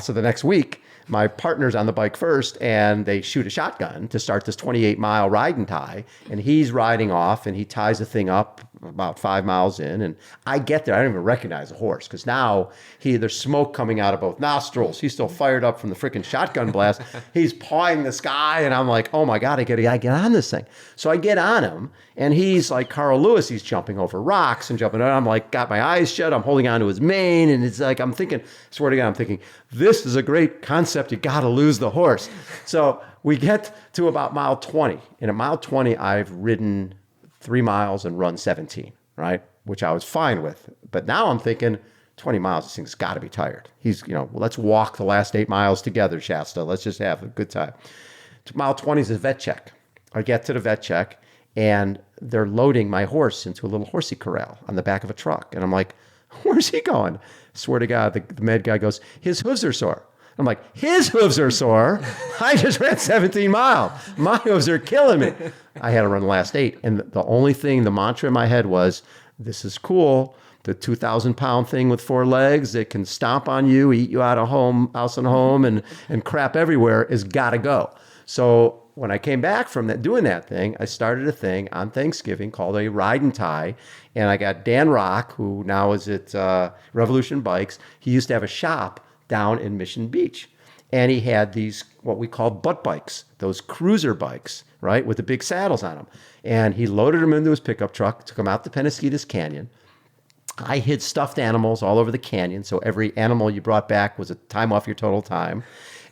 So the next week, my partner's on the bike first, and they shoot a shotgun to start this 28-mile ride and tie. And he's riding off, and he ties the thing up about 5 miles in, and I get there. I don't even recognize the horse because now there's smoke coming out of both nostrils. He's still fired up from the freaking shotgun blast. He's pawing the sky, and I'm like, oh my God, I gotta get on this thing. So I get on him, and he's like Carl Lewis. He's jumping over rocks and jumping. I'm like, got my eyes shut. I'm holding on to his mane, and it's like I'm thinking, swear to God, I'm thinking, this is a great concept. You got to lose the horse. So we get to about mile 20. And at mile 20, I've ridden 3 miles and run 17, right? Which I was fine with. But now I'm thinking 20 miles, this thing's got to be tired. He's, well, let's walk the last 8 miles together, Shasta. Let's just have a good time. Mile 20 is a vet check. I get to the vet check, and they're loading my horse into a little horsey corral on the back of a truck. And I'm like, where's he going? I swear to God, the med guy goes, his hooves are sore. I'm like, his hooves are sore? I just ran 17 miles. My hooves are killing me. I had to run the last 8. And the only thing, the mantra in my head was, this is cool. The 2,000-pound thing with 4 legs that can stomp on you, eat you out of house and home, and crap everywhere is got to go. So when I came back from doing that thing, I started a thing on Thanksgiving called a ride and tie. And I got Dan Rock, who now is at Revolution Bikes. He used to have a shop down in Mission Beach. And he had these, what we call butt bikes, those cruiser bikes, right, with the big saddles on them. And he loaded them into his pickup truck, took them out to Penasquitos Canyon. I hid stuffed animals all over the canyon. So every animal you brought back was a time off your total time.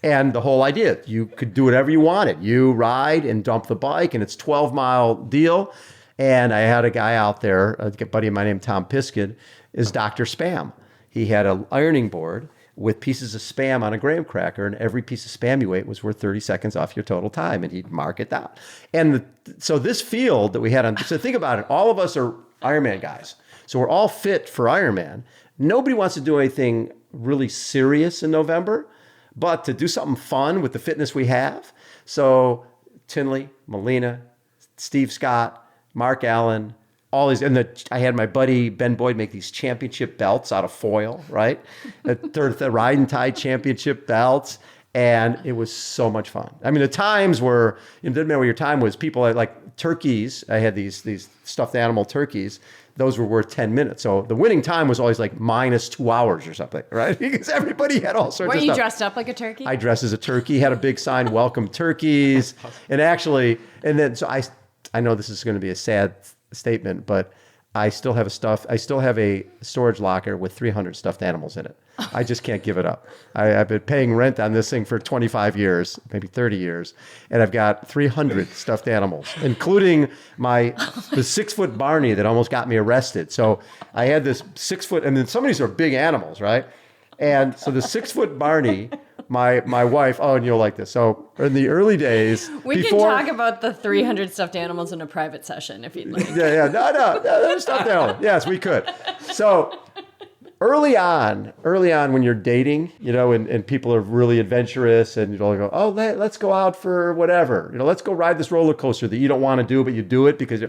And the whole idea, you could do whatever you wanted. You ride and dump the bike, and it's 12-mile deal. And I had a guy out there, a buddy of mine named Tom Piskin, is Dr. Spam. He had an ironing board with pieces of Spam on a graham cracker, and every piece of Spam you ate was worth 30 seconds off your total time, and he'd mark it down. And so this field that we had so think about it, all of us are Ironman guys. So we're all fit for Ironman. Nobody wants to do anything really serious in November, but to do something fun with the fitness we have. So Tinley, Molina, Steve Scott, Mark Allen, all these, and I had my buddy Ben Boyd make these championship belts out of foil, right? the ride and tie championship belts, and it was so much fun. I mean, the times were, it didn't matter what your time was. People like turkeys. I had these stuffed animal turkeys. Those were worth 10 minutes. So the winning time was always like minus 2 hours or something, right? Because everybody had all sorts of stuff. Were you dressed up like a turkey? I dressed as a turkey, had a big sign, welcome turkeys. And actually, so I know this is going to be a sad statement, but I still have a storage locker with 300 stuffed animals in it. I just can't give it up. I've been paying rent on this thing for 25 years, maybe 30 years, and I've got 300 stuffed animals, including the 6-foot Barney that almost got me arrested. So I had this 6-foot, and then some of these are big animals, right? And so the 6-foot Barney, my wife, and you'll like this. So in the early days, we can talk about the 300 stuffed animals in a private session if you'd like. No, stuffed animals. Yes, we could. So early on when you're dating, and people are really adventurous, and you'll go, oh, let's go out for whatever. Let's go ride this roller coaster that you don't want to do, but you do it because.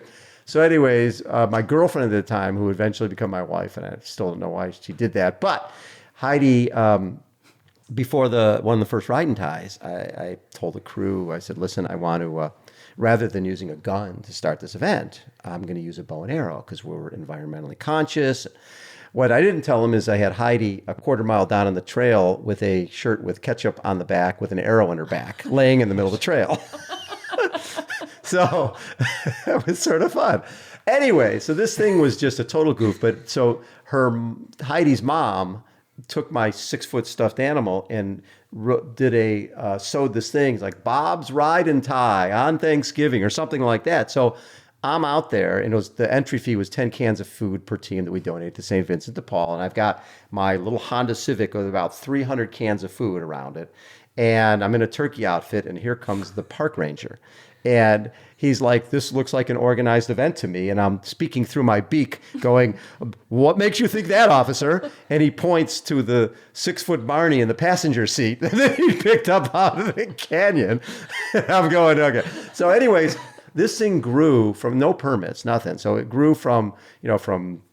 So anyways, my girlfriend at the time, who eventually became my wife, and I still don't know why she did that, but Heidi, before one of the first ride and ties, I told the crew, I said, listen, I want to, rather than using a gun to start this event, I'm going to use a bow and arrow because we're environmentally conscious. What I didn't tell them is I had Heidi a quarter mile down on the trail with a shirt with ketchup on the back with an arrow in her back, laying in the middle of the trail. So it was sort of fun. Anyway, so this thing was just a total goof. But so Heidi's mom took my 6-foot stuffed animal and sewed this thing like Bob's Ride and Tie on Thanksgiving or something like that. So I'm out there, and the entry fee was 10 cans of food per team that we donated to St. Vincent de Paul. And I've got my little Honda Civic with about 300 cans of food around it. And I'm in a turkey outfit, and here comes the park ranger. And he's like, this looks like an organized event to me. And I'm speaking through my beak going, what makes you think that, officer? And he points to the 6-foot Barney in the passenger seat that he picked up out of the canyon. I'm going, okay. So anyways, this thing grew from no permits, nothing. So it grew from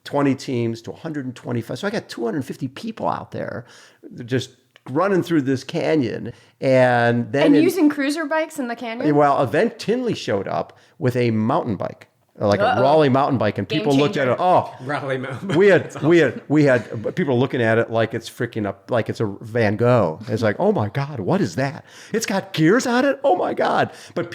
20 teams to 125. So I got 250 people out there just running through this canyon. And then using cruiser bikes in the canyon? Well, Event Tinley showed up with a mountain bike. like a Raleigh mountain bike, and people looked at it. Oh, Raleigh mountain. we had people looking at it like it's freaking up, like it's a Van Gogh. It's like, oh my God, what is that? It's got gears on it. Oh my God! But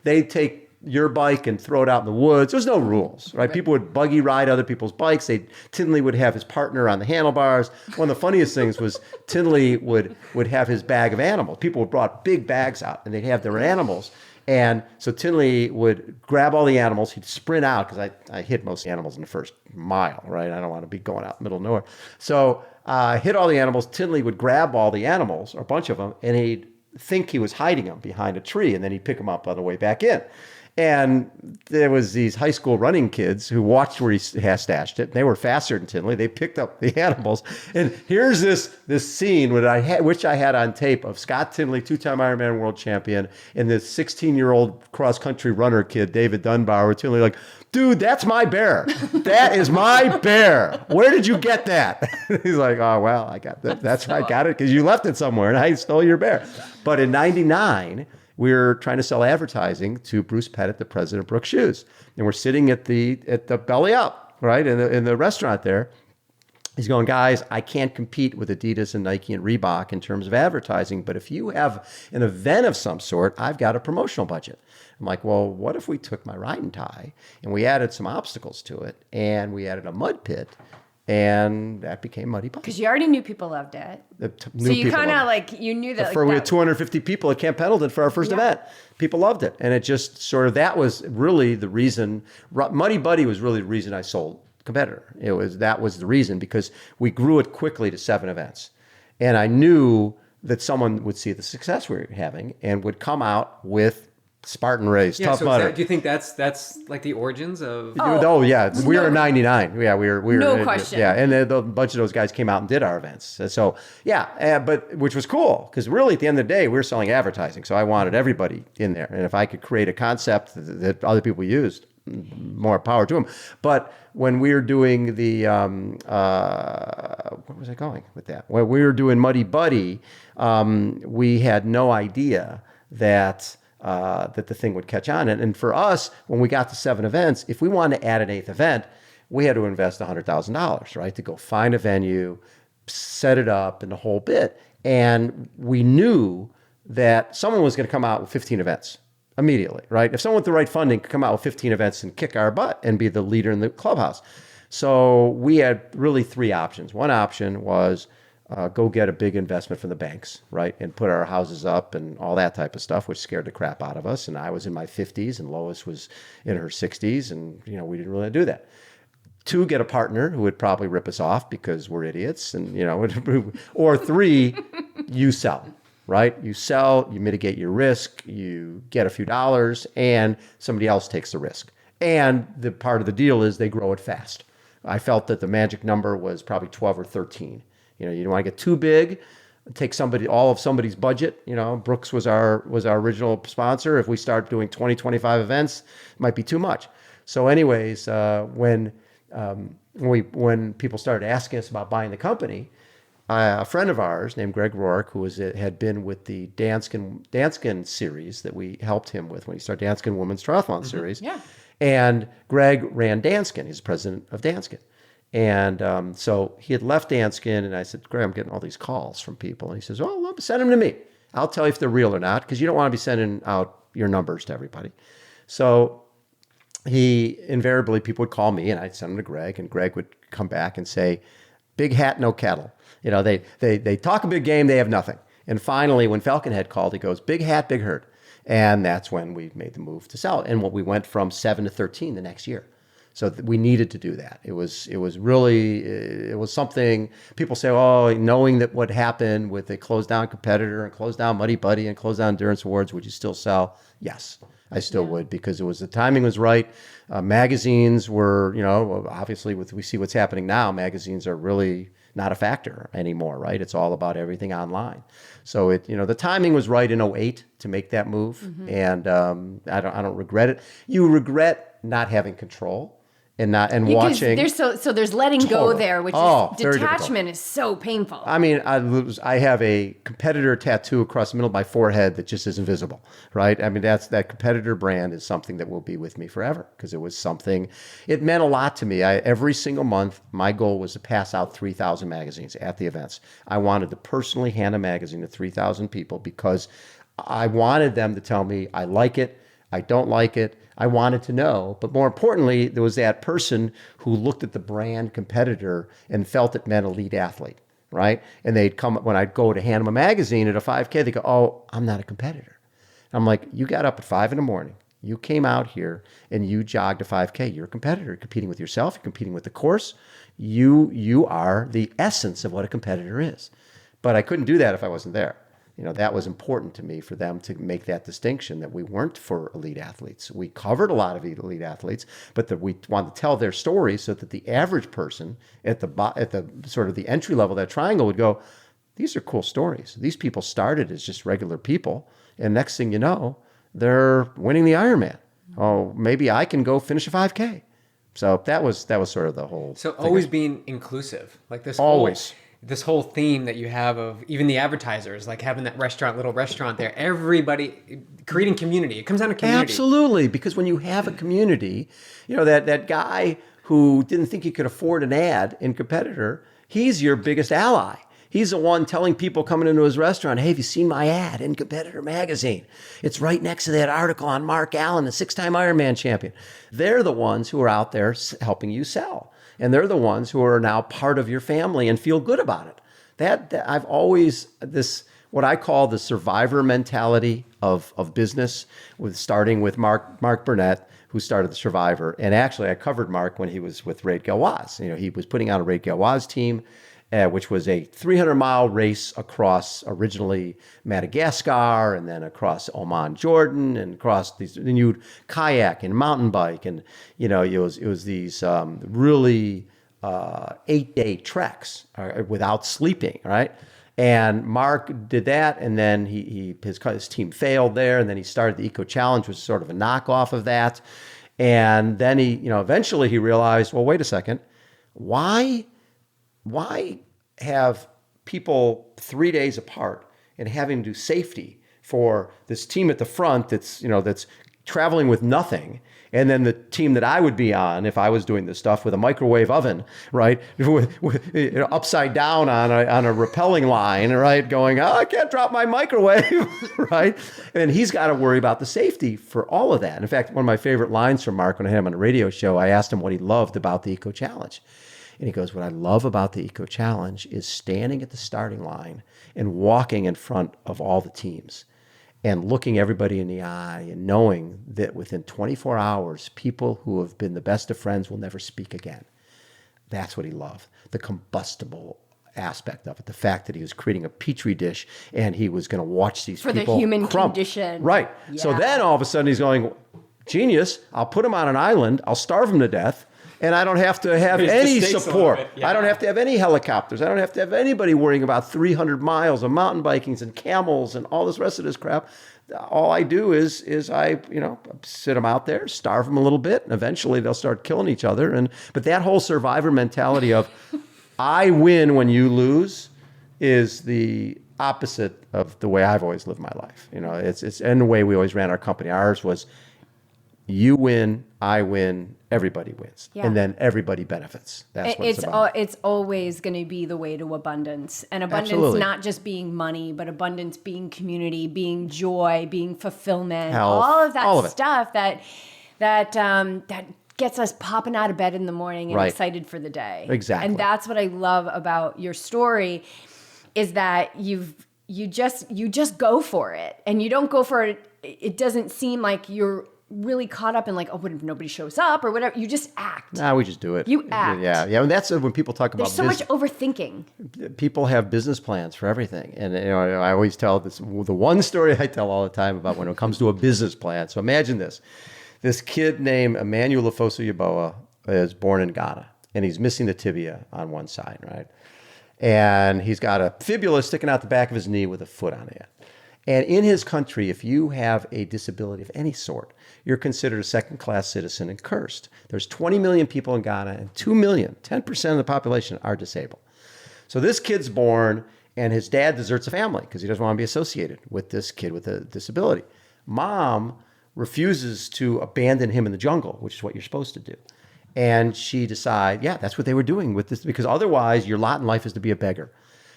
they'd take your bike and throw it out in the woods. There's no rules, right? People would buggy ride other people's bikes. Tinley would have his partner on the handlebars. One of the funniest things was Tinley would have his bag of animals. People brought big bags out, and they'd have their animals. And so Tinley would grab all the animals. He'd sprint out, because I hit most animals in the first mile, right? I don't want to be going out in the middle of nowhere. So hit all the animals. Tinley would grab all the animals, or a bunch of them, and he'd think he was hiding them behind a tree, and then he'd pick them up on the way back in. And there was these high school running kids who watched where he stashed it. They were faster than Tinley. They picked up the animals. And here's this scene which I had on tape, of Scott Tinley, 2-time Ironman world champion, and this 16-year-old cross-country runner kid, David Dunbar, with Tinley like, dude, that's my bear. That is my bear. Where did you get that? He's like, oh, well, I got that. That's where I got it, because you left it somewhere and I stole your bear. But in 99, we were trying to sell advertising to Bruce Pettit, the president of Brooks Shoes. And we're sitting at the belly up, right, in the restaurant there. He's going, guys, I can't compete with Adidas and Nike and Reebok in terms of advertising, but if you have an event of some sort, I've got a promotional budget. I'm like, well, what if we took my riding tie and we added some obstacles to it, and we added a mud pit, and that became Muddy Buddy. Because you already knew people loved it. So you kind of like, you knew that. We had 250 people at Camp Pendleton for our first event. People loved it. And it just sort of, that was really the reason, Muddy Buddy was really the reason I sold Competitor. That was the reason, because we grew it quickly to 7 events. And I knew that someone would see the success we were having and would come out with Spartan Race, Tough Mudder. Do you think that's like the origins of? Oh yeah, we were in '99. Yeah, we were. No question. Yeah, and a bunch of those guys came out and did our events. So yeah, but which was cool, because really at the end of the day we were selling advertising. So I wanted everybody in there, and if I could create a concept that other people used, more power to them. But when we were doing the, where was I going with that? When we were doing Muddy Buddy, we had no idea that the thing would catch on. And for us, when we got to 7 events, if we wanted to add an 8th event, we had to invest $100,000, right, to go find a venue, set it up, and the whole bit. And we knew that someone was going to come out with 15 events immediately, right? If someone with the right funding could come out with 15 events and kick our butt and be the leader in the clubhouse. So we had really 3 options. One option was go get a big investment from the banks, right? And put our houses up and all that type of stuff, which scared the crap out of us. And I was in my 50s and Lois was in her 60s. And, we didn't really do that. 2, get a partner who would probably rip us off because we're idiots. And, or 3, you sell, right? You sell, you mitigate your risk, you get a few dollars, and somebody else takes the risk. And the part of the deal is they grow it fast. I felt that the magic number was probably 12 or 13. You don't want to get too big, take all of somebody's budget. Brooks was our original sponsor. If we start doing 20, 25 events, it might be too much. So anyways, when people started asking us about buying the company, a friend of ours named Greg Rourke, who had been with the Danskin series that we helped him with when he started Danskin Women's Triathlon series. Yeah. And Greg ran Danskin. He's president of Danskin. And so he had left Danskin, and I said, Greg, I'm getting all these calls from people. And he says, well, send them to me. I'll tell you if they're real or not, because you don't want to be sending out your numbers to everybody. So invariably, people would call me, and I'd send them to Greg, and Greg would come back and say, big hat, no kettle. They talk a big game, they have nothing. And finally, when Falconhead called, he goes, big hat, big herd. And that's when we made the move to sell it. And we went from 7 to 13 the next year. So we needed to do that. It was something people say, oh, knowing that what happened with a closed down Competitor and closed down Muddy Buddy and closed down Endurance Awards, would you still sell? Yes, I still would, because the timing was right. Magazines were, obviously we see what's happening now. Magazines are really not a factor anymore, right? It's all about everything online. So the timing was right in 2008 to make that move. Mm-hmm. And I don't regret it. You regret not having control. and Because watching. there's letting go Totally. there, which Oh, is very detachment is so painful. I mean, I have a competitor tattoo across the middle of my forehead that just isn't visible, right? I mean, that competitor brand is something that will be with me forever because it was something, it meant a lot to me. Every single month, my goal was to pass out 3,000 magazines at the events. I wanted to personally hand a magazine to 3,000 people because I wanted them to tell me, I like it, I don't like it. I wanted to know, but more importantly, there was that person who looked at the brand competitor and felt it meant elite athlete, right? And they'd come, when I'd go to hand them a magazine at a 5K, they go, oh, I'm not a competitor. I'm like, you got up at 5 a.m. You came out here and you jogged a 5K. You're a competitor. You're competing with yourself. You're competing with the course. You are the essence of what a competitor is. But I couldn't do that if I wasn't there. That was important to me for them to make that distinction that we weren't for elite athletes. We covered a lot of elite athletes, but that we wanted to tell their stories so that the average person at the sort of the entry level of that triangle would go, these are cool stories. These people started as just regular people, and next thing you know, they're winning the Ironman. Oh, maybe I can go finish a 5K. So that was sort of the whole. So always being inclusive, like this. Always. This whole theme that you have of even the advertisers, like having that little restaurant there, everybody creating community. It comes down to community. Absolutely. Because when you have a community, that guy who didn't think he could afford an ad in competitor, he's your biggest ally. He's the one telling people coming into his restaurant, hey, have you seen my ad in Competitor Magazine? It's right next to that article on Mark Allen, the 6-time Ironman champion. They're the ones who are out there helping you sell. And they're the ones who are now part of your family and feel good about it. That I've always, what I call the survivor mentality of business, starting with Mark Burnett, who started the Survivor. And actually, I covered Mark when he was with Raid Galwaz. He was putting out a Raid Galwaz team, which was a 300-mile race across originally Madagascar and then across Oman, Jordan, and across these. Then you'd kayak and mountain bike, and it was these really 8-day treks without sleeping, right? And Mark did that, and then his team failed there, and then he started the Eco Challenge, which was sort of a knockoff of that. And then eventually he realized, well, wait a second, why have people 3 days apart and having to do safety for this team at the front that's traveling with nothing, and then the team that I would be on if I was doing this stuff with a microwave oven, right, upside down on a rappelling line, right, going, oh, I can't drop my microwave, right, and he's got to worry about the safety for all of that. In fact, one of my favorite lines from Mark when I had him on a radio show, I asked him what he loved about the Eco Challenge. And he goes, what I love about the Eco Challenge is standing at the starting line and walking in front of all the teams and looking everybody in the eye and knowing that within 24 hours, people who have been the best of friends will never speak again. That's what he loved, the combustible aspect of it, the fact that he was creating a petri dish and he was going to watch these for people the human crumble. condition. Right. Yeah. So then all of a sudden he's going, genius, I'll put him on an island, I'll starve him to death, and I don't have to have any support. I don't have to have any helicopters. I don't have to have anybody worrying about 300 miles of mountain bikings and camels and all this rest of this crap. All I do is I sit them out there, starve them a little bit, and eventually they'll start killing each other. But that whole survivor mentality of I win when you lose is the opposite of the way I've always lived my life. It's and the way we always ran our company. Ours was you win, I win, everybody wins. Yeah. And then everybody benefits. That's what it's about. It's always going to be the way to abundance. And abundance Absolutely. Not just being money, but abundance being community, being joy, being fulfillment, Health, all of that all of it. stuff that gets us popping out of bed in the morning and Right. excited for the day. Exactly. And that's what I love about your story is that you just go for it. And you don't go for it. It doesn't seem like you're really caught up in like, oh, what if nobody shows up or whatever? You just act. Nah, we just do it. You act. Yeah. And that's when people talk about There's so much overthinking. people have business plans for everything. And I always tell the one story I tell all the time about when it comes to a business plan. So imagine this kid named Emmanuel Afoso Yeboah is born in Ghana, and he's missing the tibia on one side, right? And he's got a fibula sticking out the back of his knee with a foot on it. And in his country, if you have a disability of any sort, you're considered a second-class citizen and cursed. There's 20 million people in Ghana, and 2 million, 10% of the population, are disabled. So this kid's born, and his dad deserts the family because he doesn't want to be associated with this kid with a disability. Mom refuses to abandon him in the jungle, which is what you're supposed to do. And she decides, yeah, that's what they were doing with this, because otherwise your lot in life is to be a beggar.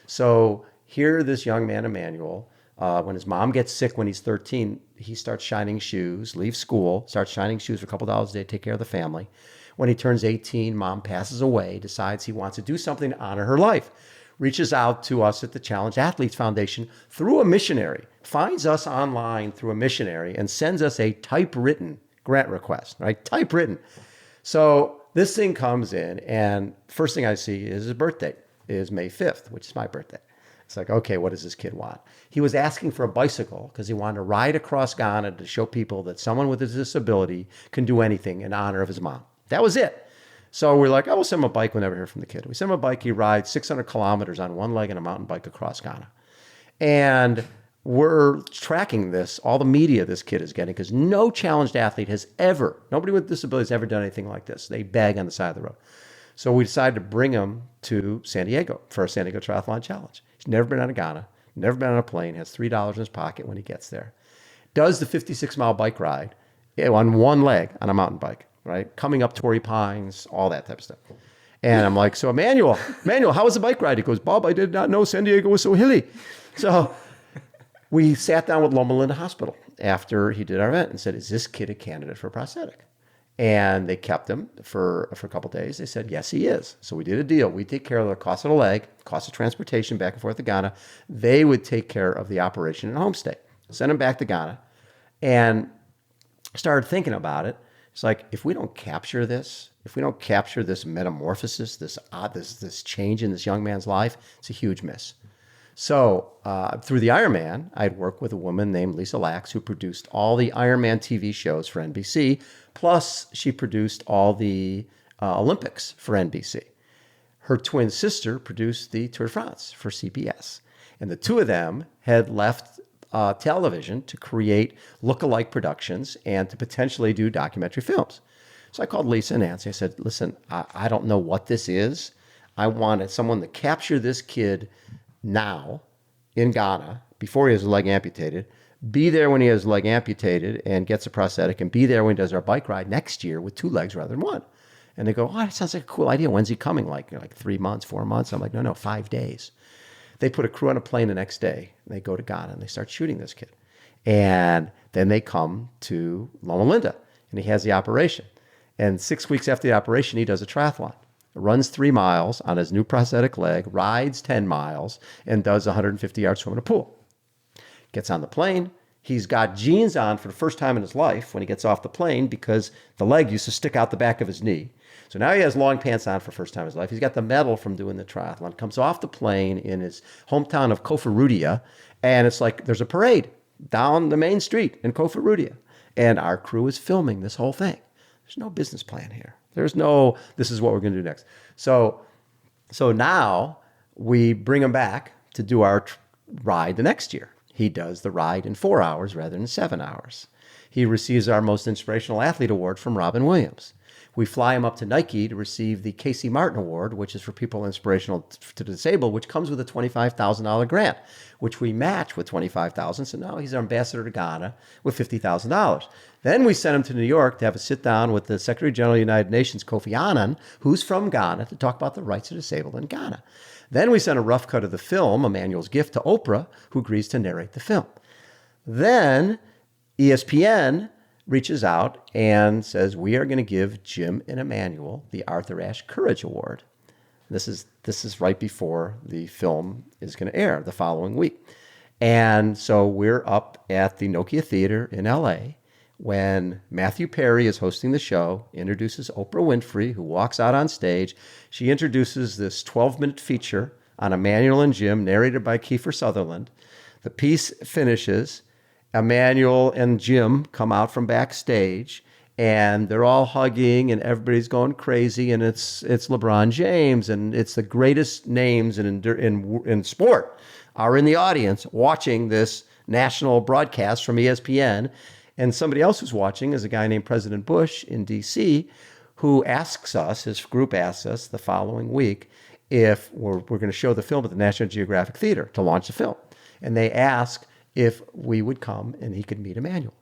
So here, this young man, Emmanuel, when his mom gets sick when he's 13, he starts shining shoes, leaves school, starts shining shoes for a couple dollars a day to take care of the family. When he turns 18, mom passes away, decides he wants to do something to honor her life, reaches out to us at the Challenged Athletes Foundation through a missionary, finds us online through a missionary, and sends us a typewritten grant request, right? Typewritten. So this thing comes in, and first thing I see is his birthday is May 5th, which is my birthday. It's like, okay, what does this kid want? He was asking for a bicycle because he wanted to ride across Ghana to show people that someone with a disability can do anything in honor of his mom. That was it. So we're like, oh, we'll send him a bike. We'll never hear from the kid. We send him a bike. He rides 600 kilometers on one leg and a mountain bike across Ghana. And we're tracking this, all the media this kid is getting, because no challenged athlete has ever, nobody with disabilities has ever done anything like this. They beg on the side of the road. So we decided to bring him to San Diego for a San Diego Triathlon Challenge. He's never been out of Ghana, never been on a plane, has $3 in his pocket when he gets there. Does the 56-mile bike ride on one leg on a mountain bike, right? Coming up Torrey Pines, all that type of stuff. And I'm like, so Emmanuel, how was the bike ride? He goes, Bob, I did not know San Diego was so hilly. So we sat down with Loma Linda Hospital after he did our event and said, is this kid a candidate for a prosthetic? And they kept him for a couple of days. They said, yes, he is. So we did a deal. We take care of the cost of the leg, cost of transportation back and forth to Ghana. They would take care of the operation and homestay. Send him back to Ghana. And started thinking about it. It's like, if we don't capture this, if we don't capture this metamorphosis, this change in this young man's life, it's a huge miss. So through the Ironman, I'd worked with a woman named Lisa Lax, who produced all the Ironman TV shows for NBC. Plus, she produced all the Olympics for NBC. Her twin sister produced the Tour de France for CBS. And the two of them had left television to create look-alike productions and to potentially do documentary films. So I called Lisa and Nancy. I said, listen, I don't know what this is. I wanted someone to capture this kid now in Ghana before he has his leg amputated, be there when he has his leg amputated and gets a prosthetic, and be there when he does our bike ride next year with 2 legs rather than 1. And they go, oh, that sounds like a cool idea. When's he coming? Like 3 months, 4 months? I'm like, no, 5 days. They put a crew on a plane the next day. And they go to Ghana and they start shooting this kid. And then they come to Loma Linda and he has the operation. And 6 weeks after the operation, he does a triathlon. Runs 3 miles on his new prosthetic leg, rides 10 miles, and does 150-yard swim in a pool. Gets on the plane. He's got jeans on for the first time in his life when he gets off the plane because the leg used to stick out the back of his knee. So now he has long pants on for the first time in his life. He's got the medal from doing the triathlon. Comes off the plane in his hometown of Koforidua, and it's like there's a parade down the main street in Koforidua. And our crew is filming this whole thing. There's no business plan here. There's no, this is what we're going to do next. So now we bring him back to do our ride the next year. He does the ride in 4 hours rather than 7 hours. He receives our Most Inspirational Athlete Award from Robin Williams. We fly him up to Nike to receive the Casey Martin Award, which is for people inspirational to the disabled, which comes with a $25,000 grant, which we match with $25,000. So now he's our ambassador to Ghana with $50,000. Then we sent him to New York to have a sit down with the Secretary General of the United Nations, Kofi Annan, who's from Ghana, to talk about the rights of the disabled in Ghana. Then we sent a rough cut of the film, Emmanuel's Gift, to Oprah, who agrees to narrate the film. Then ESPN reaches out and says, we are going to give Jim and Emmanuel the Arthur Ashe Courage Award. This is right before the film is going to air the following week. And so we're up at the Nokia Theater in LA when Matthew Perry is hosting the show, introduces Oprah Winfrey, who walks out on stage. She introduces this 12-minute feature on Emmanuel and Jim, narrated by Kiefer Sutherland. The piece finishes. Emmanuel and Jim come out from backstage, and they're all hugging, and everybody's going crazy, and it's LeBron James, and it's the greatest names in sport are in the audience watching this national broadcast from ESPN. And somebody else who's watching is a guy named President Bush in D.C., who asks us, his group asks us the following week, if we're going to show the film at the National Geographic Theater to launch the film. And they ask if we would come and he could meet Emmanuel.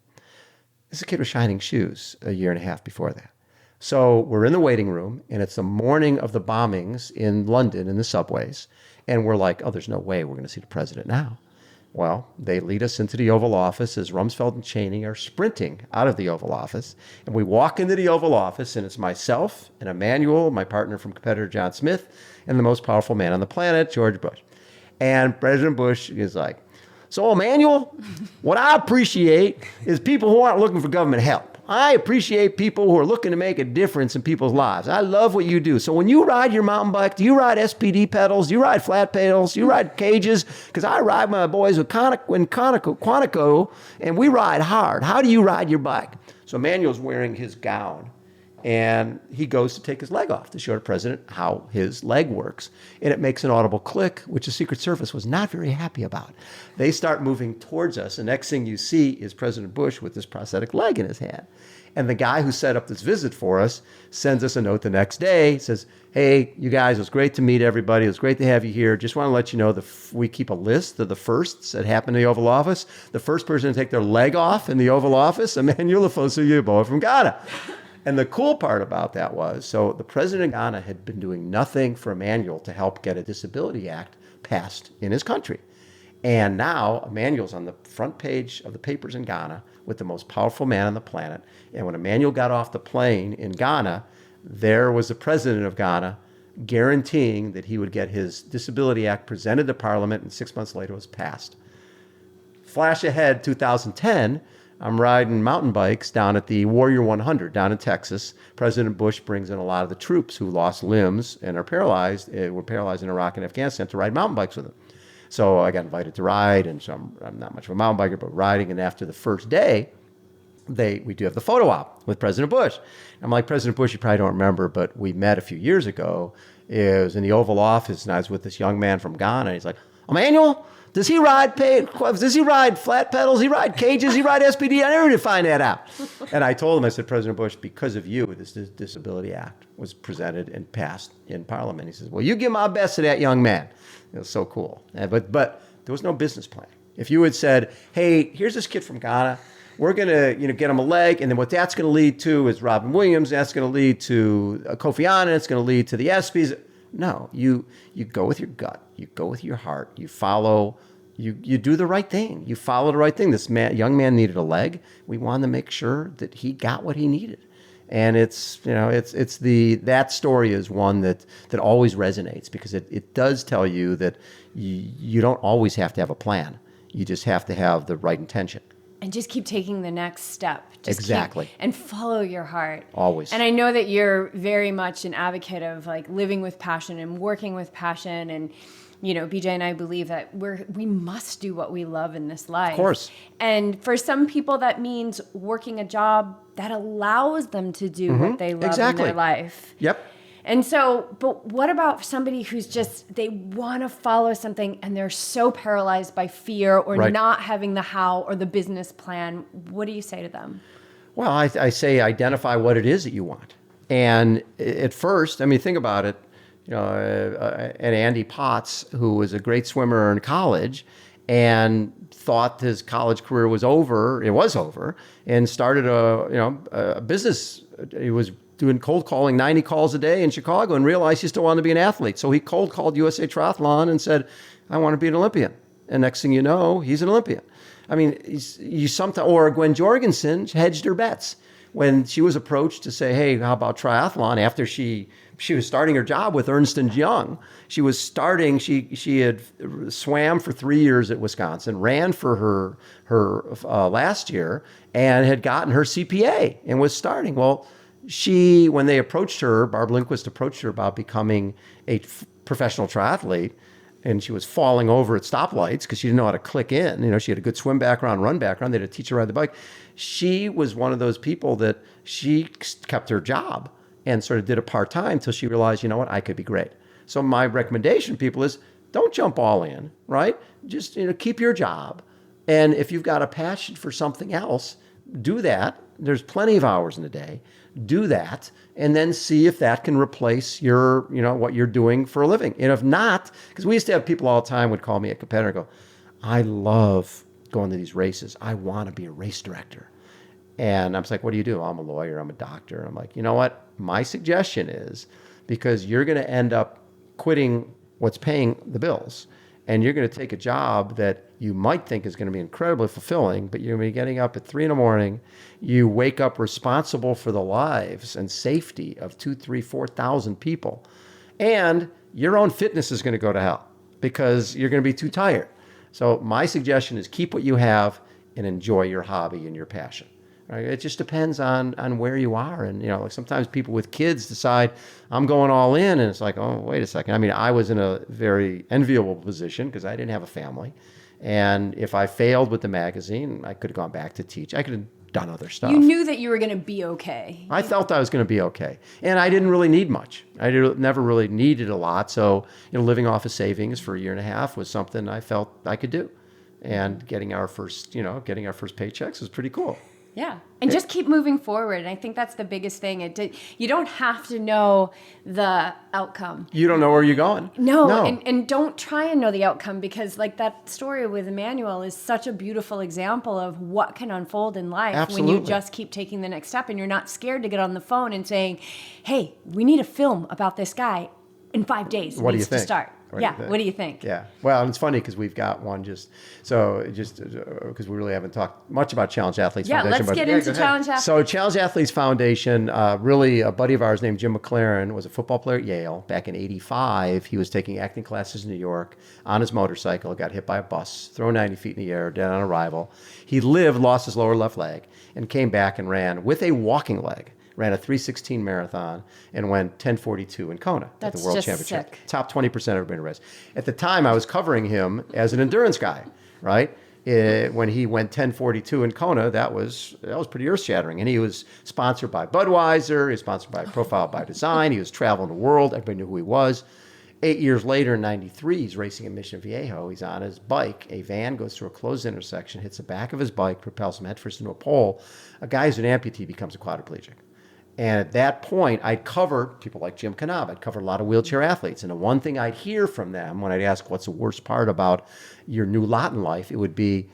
This kid was shining shoes a year and a half before that. So we're in the waiting room, and it's the morning of the bombings in London in the subways. And we're like, oh, there's no way we're going to see the president now. Well, they lead us into the Oval Office as Rumsfeld and Cheney are sprinting out of the Oval Office. And we walk into the Oval Office, and it's myself and Emmanuel, my partner from competitor John Smith, and the most powerful man on the planet, George Bush. And President Bush is like, so, Emmanuel, what I appreciate is people who aren't looking for government help. I appreciate people who are looking to make a difference in people's lives. I love what you do. So when you ride your mountain bike, do you ride SPD pedals? Do you ride flat pedals? Do you ride cages? Because I ride my boys with Quantico, and we ride hard. How do you ride your bike? So Emmanuel's wearing his gown, and he goes to take his leg off to show the president how his leg works. And it makes an audible click, which the Secret Service was not very happy about. They start moving towards us. The next thing you see is President Bush with this prosthetic leg in his hand. And the guy who set up this visit for us sends us a note the next day, says, hey, you guys, it was great to meet everybody. It was great to have you here. Just want to let you know we keep a list of the firsts that happened in the Oval Office. The first person to take their leg off in the Oval Office, Emmanuel Ofosu-Yibo from Ghana. And the cool part about that was, so the president of Ghana had been doing nothing for Emmanuel to help get a Disability Act passed in his country. And now Emmanuel's on the front page of the papers in Ghana with the most powerful man on the planet. And when Emmanuel got off the plane in Ghana, there was the president of Ghana guaranteeing that he would get his Disability Act presented to Parliament, and 6 months later it was passed. Flash ahead, 2010, I'm riding mountain bikes down at the Warrior 100 down in Texas. President Bush brings in a lot of the troops who lost limbs and are paralyzed, were paralyzed in Iraq and Afghanistan, to ride mountain bikes with him. So I got invited to ride, and so I'm not much of a mountain biker, but riding. And after the first day, we do have the photo op with President Bush. I'm like, President Bush, you probably don't remember, but we met a few years ago. It was in the Oval Office, and I was with this young man from Ghana. And he's like, Emmanuel, does he ride flat pedals? Does he ride cages? Does he ride SPD? I never did find that out. And I told him, I said, President Bush, because of you, this Disability Act was presented and passed in Parliament. He says, well, you give my best to that young man. It was so cool. But there was no business plan. If you had said, hey, here's this kid from Ghana, we're going to get him a leg, and then what that's going to lead to is Robin Williams, that's going to lead to Kofi Annan, it's going to lead to the ESPYs. No, you go with your gut, you go with your heart, you follow, you do the right thing, you follow the right thing. This young man needed a leg. We wanted to make sure that he got what he needed. And that story is one that always resonates, because it does tell you that you don't always have to have a plan. You just have to have the right intention. And just keep taking the next step. Exactly. And follow your heart. Always. And I know that you're very much an advocate of like living with passion and working with passion. And, BJ and I believe that we must do what we love in this life. Of course. And for some people, that means working a job that allows them to do what they love in their life. Yep. And so, but what about somebody who's they want to follow something and they're so paralyzed by fear or not having the how or the business plan? What do you say to them? Well, I say identify what it is that you want. And at first, think about it, and Andy Potts, who was a great swimmer in college and thought his college career was over, and started a business. He was doing cold calling 90 calls a day in Chicago and realized he still wanted to be an athlete. So he cold called USA Triathlon and said, I want to be an Olympian. And next thing you know, he's an Olympian. Or Gwen Jorgensen hedged her bets when she was approached to say, hey, how about triathlon? After she was starting her job with Ernst & Young. She had swam for 3 years at Wisconsin, ran for her last year, and had gotten her CPA and was starting. Well, when they approached her, Barb Lindquist approached her about becoming a professional triathlete, and she was falling over at stoplights because she didn't know how to click in. She had a good swim background, run background. They had to teach her to ride the bike. She was one of those people that she kept her job and sort of did it part-time until she realized, I could be great. So my recommendation to people is don't jump all in, right? Just, keep your job And if you've got a passion for something else, do that. There's plenty of hours in the day. Do that, and then see if that can replace your, what you're doing for a living. And if not, because we used to have people all the time would call me a competitor, go, I love going to these races. I want to be a race director. And I'm like, what do you do? I'm a lawyer. I'm a doctor. I'm like, you know what? My suggestion is, because you're going to end up quitting what's paying the bills, and you're going to take a job that you might think is going to be incredibly fulfilling, but you're going to be getting up at 3 a.m. You wake up responsible for the lives and safety of 2, 3, 4,000 people. And your own fitness is going to go to hell because you're going to be too tired. So my suggestion is keep what you have and enjoy your hobby and your passion. Right? It just depends on where you are. And, like sometimes people with kids decide I'm going all in, and it's like, oh, wait a second. I mean, I was in a very enviable position because I didn't have a family. And if I failed with the magazine, I could have gone back to teach. I could have done other stuff. You knew that you were going to be okay. I felt I was going to be okay. And I didn't really need much. Never really needed a lot. So, living off of savings for a year and a half was something I felt I could do. And getting our first paychecks was pretty cool. Yeah. And just keep moving forward. And I think that's the biggest thing. You don't have to know the outcome. You don't know where you're going. No. And don't try and know the outcome, because like that story with Emmanuel is such a beautiful example of what can unfold in life. Absolutely. When you just keep taking the next step and you're not scared to get on the phone and saying, hey, we need a film about this guy in 5 days. What do you think? To start. What do you think? Yeah. Well, and it's funny because we've got one because we really haven't talked much about Challenge Athletes Foundation. Let's get into Challenge Athletes. So Challenge Athletes Foundation, really a buddy of ours named Jim McLaren was a football player at Yale. Back in '85, he was taking acting classes in New York on his motorcycle, got hit by a bus, thrown 90 feet in the air, dead on arrival. He lost his lower left leg, and came back and ran with a walking leg. Ran a 3:16 marathon and went 10:42 in Kona at the World Championship. Sick. Top 20% of everybody in a race. At the time, I was covering him as an endurance guy, right? When he went 10:42 in Kona, that was pretty earth-shattering. And he was sponsored by Budweiser. He was sponsored by Profile by Design. He was traveling the world. Everybody knew who he was. 8 years later, in '93, he's racing in Mission Viejo. He's on his bike. A van goes through a closed intersection, hits the back of his bike, propels him headfirst into a pole. A guy who's an amputee becomes a quadriplegic. And at that point, I'd cover people like Jim Canab. I'd cover a lot of wheelchair athletes. And the one thing I'd hear from them when I'd ask, what's the worst part about your new lot in life? It would be,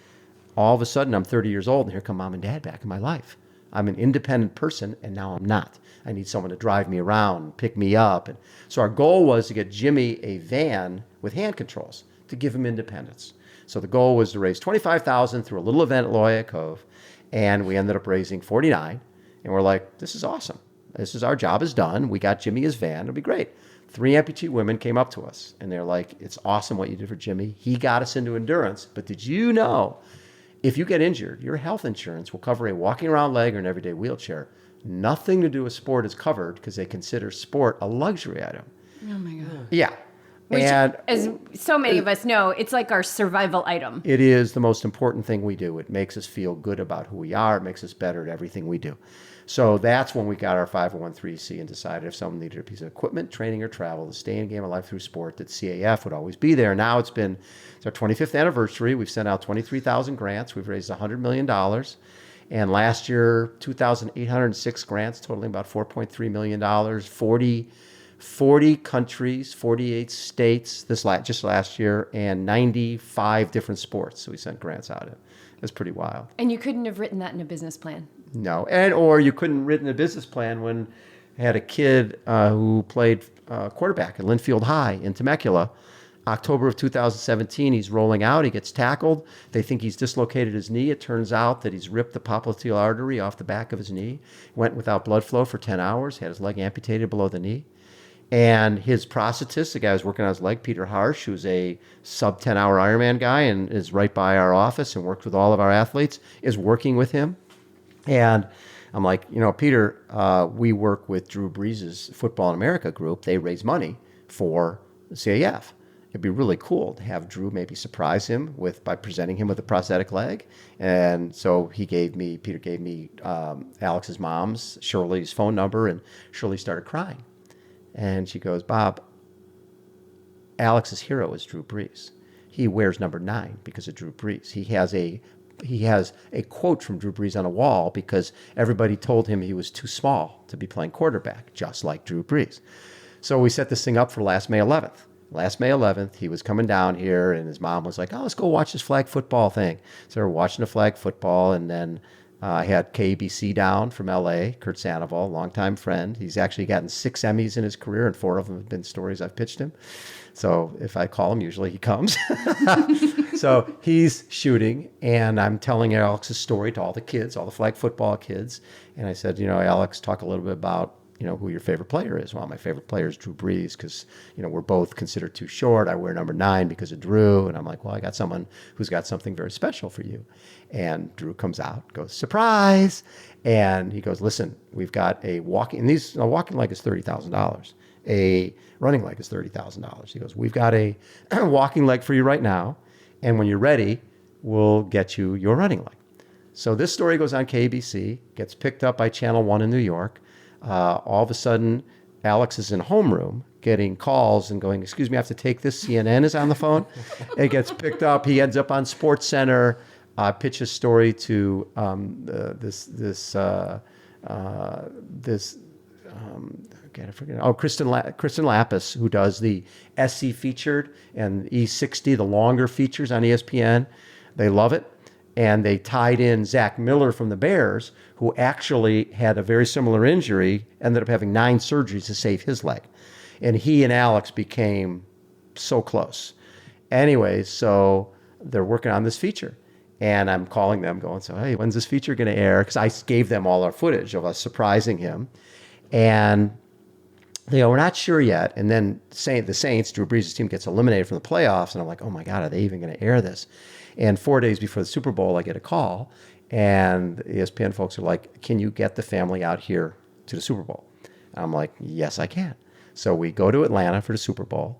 all of a sudden, I'm 30 years old, and here come mom and dad back in my life. I'm an independent person, and now I'm not. I need someone to drive me around, pick me up. And so our goal was to get Jimmy a van with hand controls to give him independence. So the goal was to raise $25,000 through a little event at Loya Cove, and we ended up raising $49,000. And we're like, this is awesome. Our job is done. We got Jimmy his van. It'll be great. 3 amputee women came up to us, and they're like, it's awesome what you did for Jimmy. He got us into endurance. But did you know, if you get injured, your health insurance will cover a walking around leg or an everyday wheelchair. Nothing to do with sport is covered because they consider sport a luxury item. Oh, my God. Yeah. Which, as so many of us know, it's like our survival item. It is the most important thing we do. It makes us feel good about who we are. It makes us better at everything we do. So that's when we got our 501(c) and decided if someone needed a piece of equipment, training, or travel to stay in game of life through sport, that CAF would always be there. Now it's our 25th anniversary. We've sent out 23,000 grants. We've raised $100 million. And last year, 2,806 grants, totaling about $4.3 million, 40 countries, 48 states just last year, and 95 different sports. So we sent grants out. It was pretty wild. And you couldn't have written that in a business plan. No, or you couldn't have written a business plan when I had a kid who played quarterback at Linfield High in Temecula. October of 2017, he's rolling out. He gets tackled. They think he's dislocated his knee. It turns out that he's ripped the popliteal artery off the back of his knee. Went without blood flow for 10 hours. Had his leg amputated below the knee. And his prosthetist, the guy who's working on his leg, Peter Harsh, who's a sub 10-hour Ironman guy and is right by our office and works with all of our athletes, is working with him. And I'm like, Peter, we work with Drew Brees' Football in America group. They raise money for CAF. It'd be really cool to have Drew maybe surprise him by presenting him with a prosthetic leg. And so Peter gave me Alex's mom's, Shirley's phone number, and Shirley started crying. And she goes, Bob, Alex's hero is Drew Brees. he wears number 9 because of Drew Brees. He has a quote from Drew Brees on a wall because everybody told him he was too small to be playing quarterback, just like Drew Brees. So we set this thing up for last May 11th. Last May 11th, he was coming down here, and his mom was like, "Oh, let's go watch this flag football thing." So we're watching the flag football, and then I had KBC down from LA, Kurt Sandoval, longtime friend. He's actually gotten 6 Emmys in his career, and 4 of them have been stories I've pitched him. So if I call him, usually he comes. So he's shooting, and I'm telling Alex's story to all the kids, all the flag football kids. And I said, Alex, talk a little bit about who your favorite player is. Well, my favorite player is Drew Brees because, we're both considered too short. I wear number 9 because of Drew. And I'm like, well, I got someone who's got something very special for you. And Drew comes out, goes, surprise. And he goes, listen, we've got a walking leg is $30,000. A running leg is $30,000. He goes, we've got a walking leg for you right now. And when you're ready, we'll get you your running leg. So this story goes on KBC, gets picked up by Channel 1 in New York. All of a sudden, Alex is in homeroom getting calls and going, excuse me, I have to take this. CNN is on the phone. It gets picked up. He ends up on Sports Center, pitches story to Kristen Lapis, who does the SC featured and E60, the longer features on ESPN. They love it. And they tied in Zach Miller from the Bears, who actually had a very similar injury, ended up having 9 surgeries to save his leg. And he and Alex became so close. Anyways, so they're working on this feature. And I'm calling them going, so, hey, when's this feature going to air? Because I gave them all our footage of us surprising him. And they go, we're not sure yet. And then the Saints, Drew Brees' team, gets eliminated from the playoffs. And I'm like, oh, my God, are they even going to air this? And 4 days before the Super Bowl, I get a call. And the ESPN folks are like, can you get the family out here to the Super Bowl? And I'm like, yes, I can. So we go to Atlanta for the Super Bowl.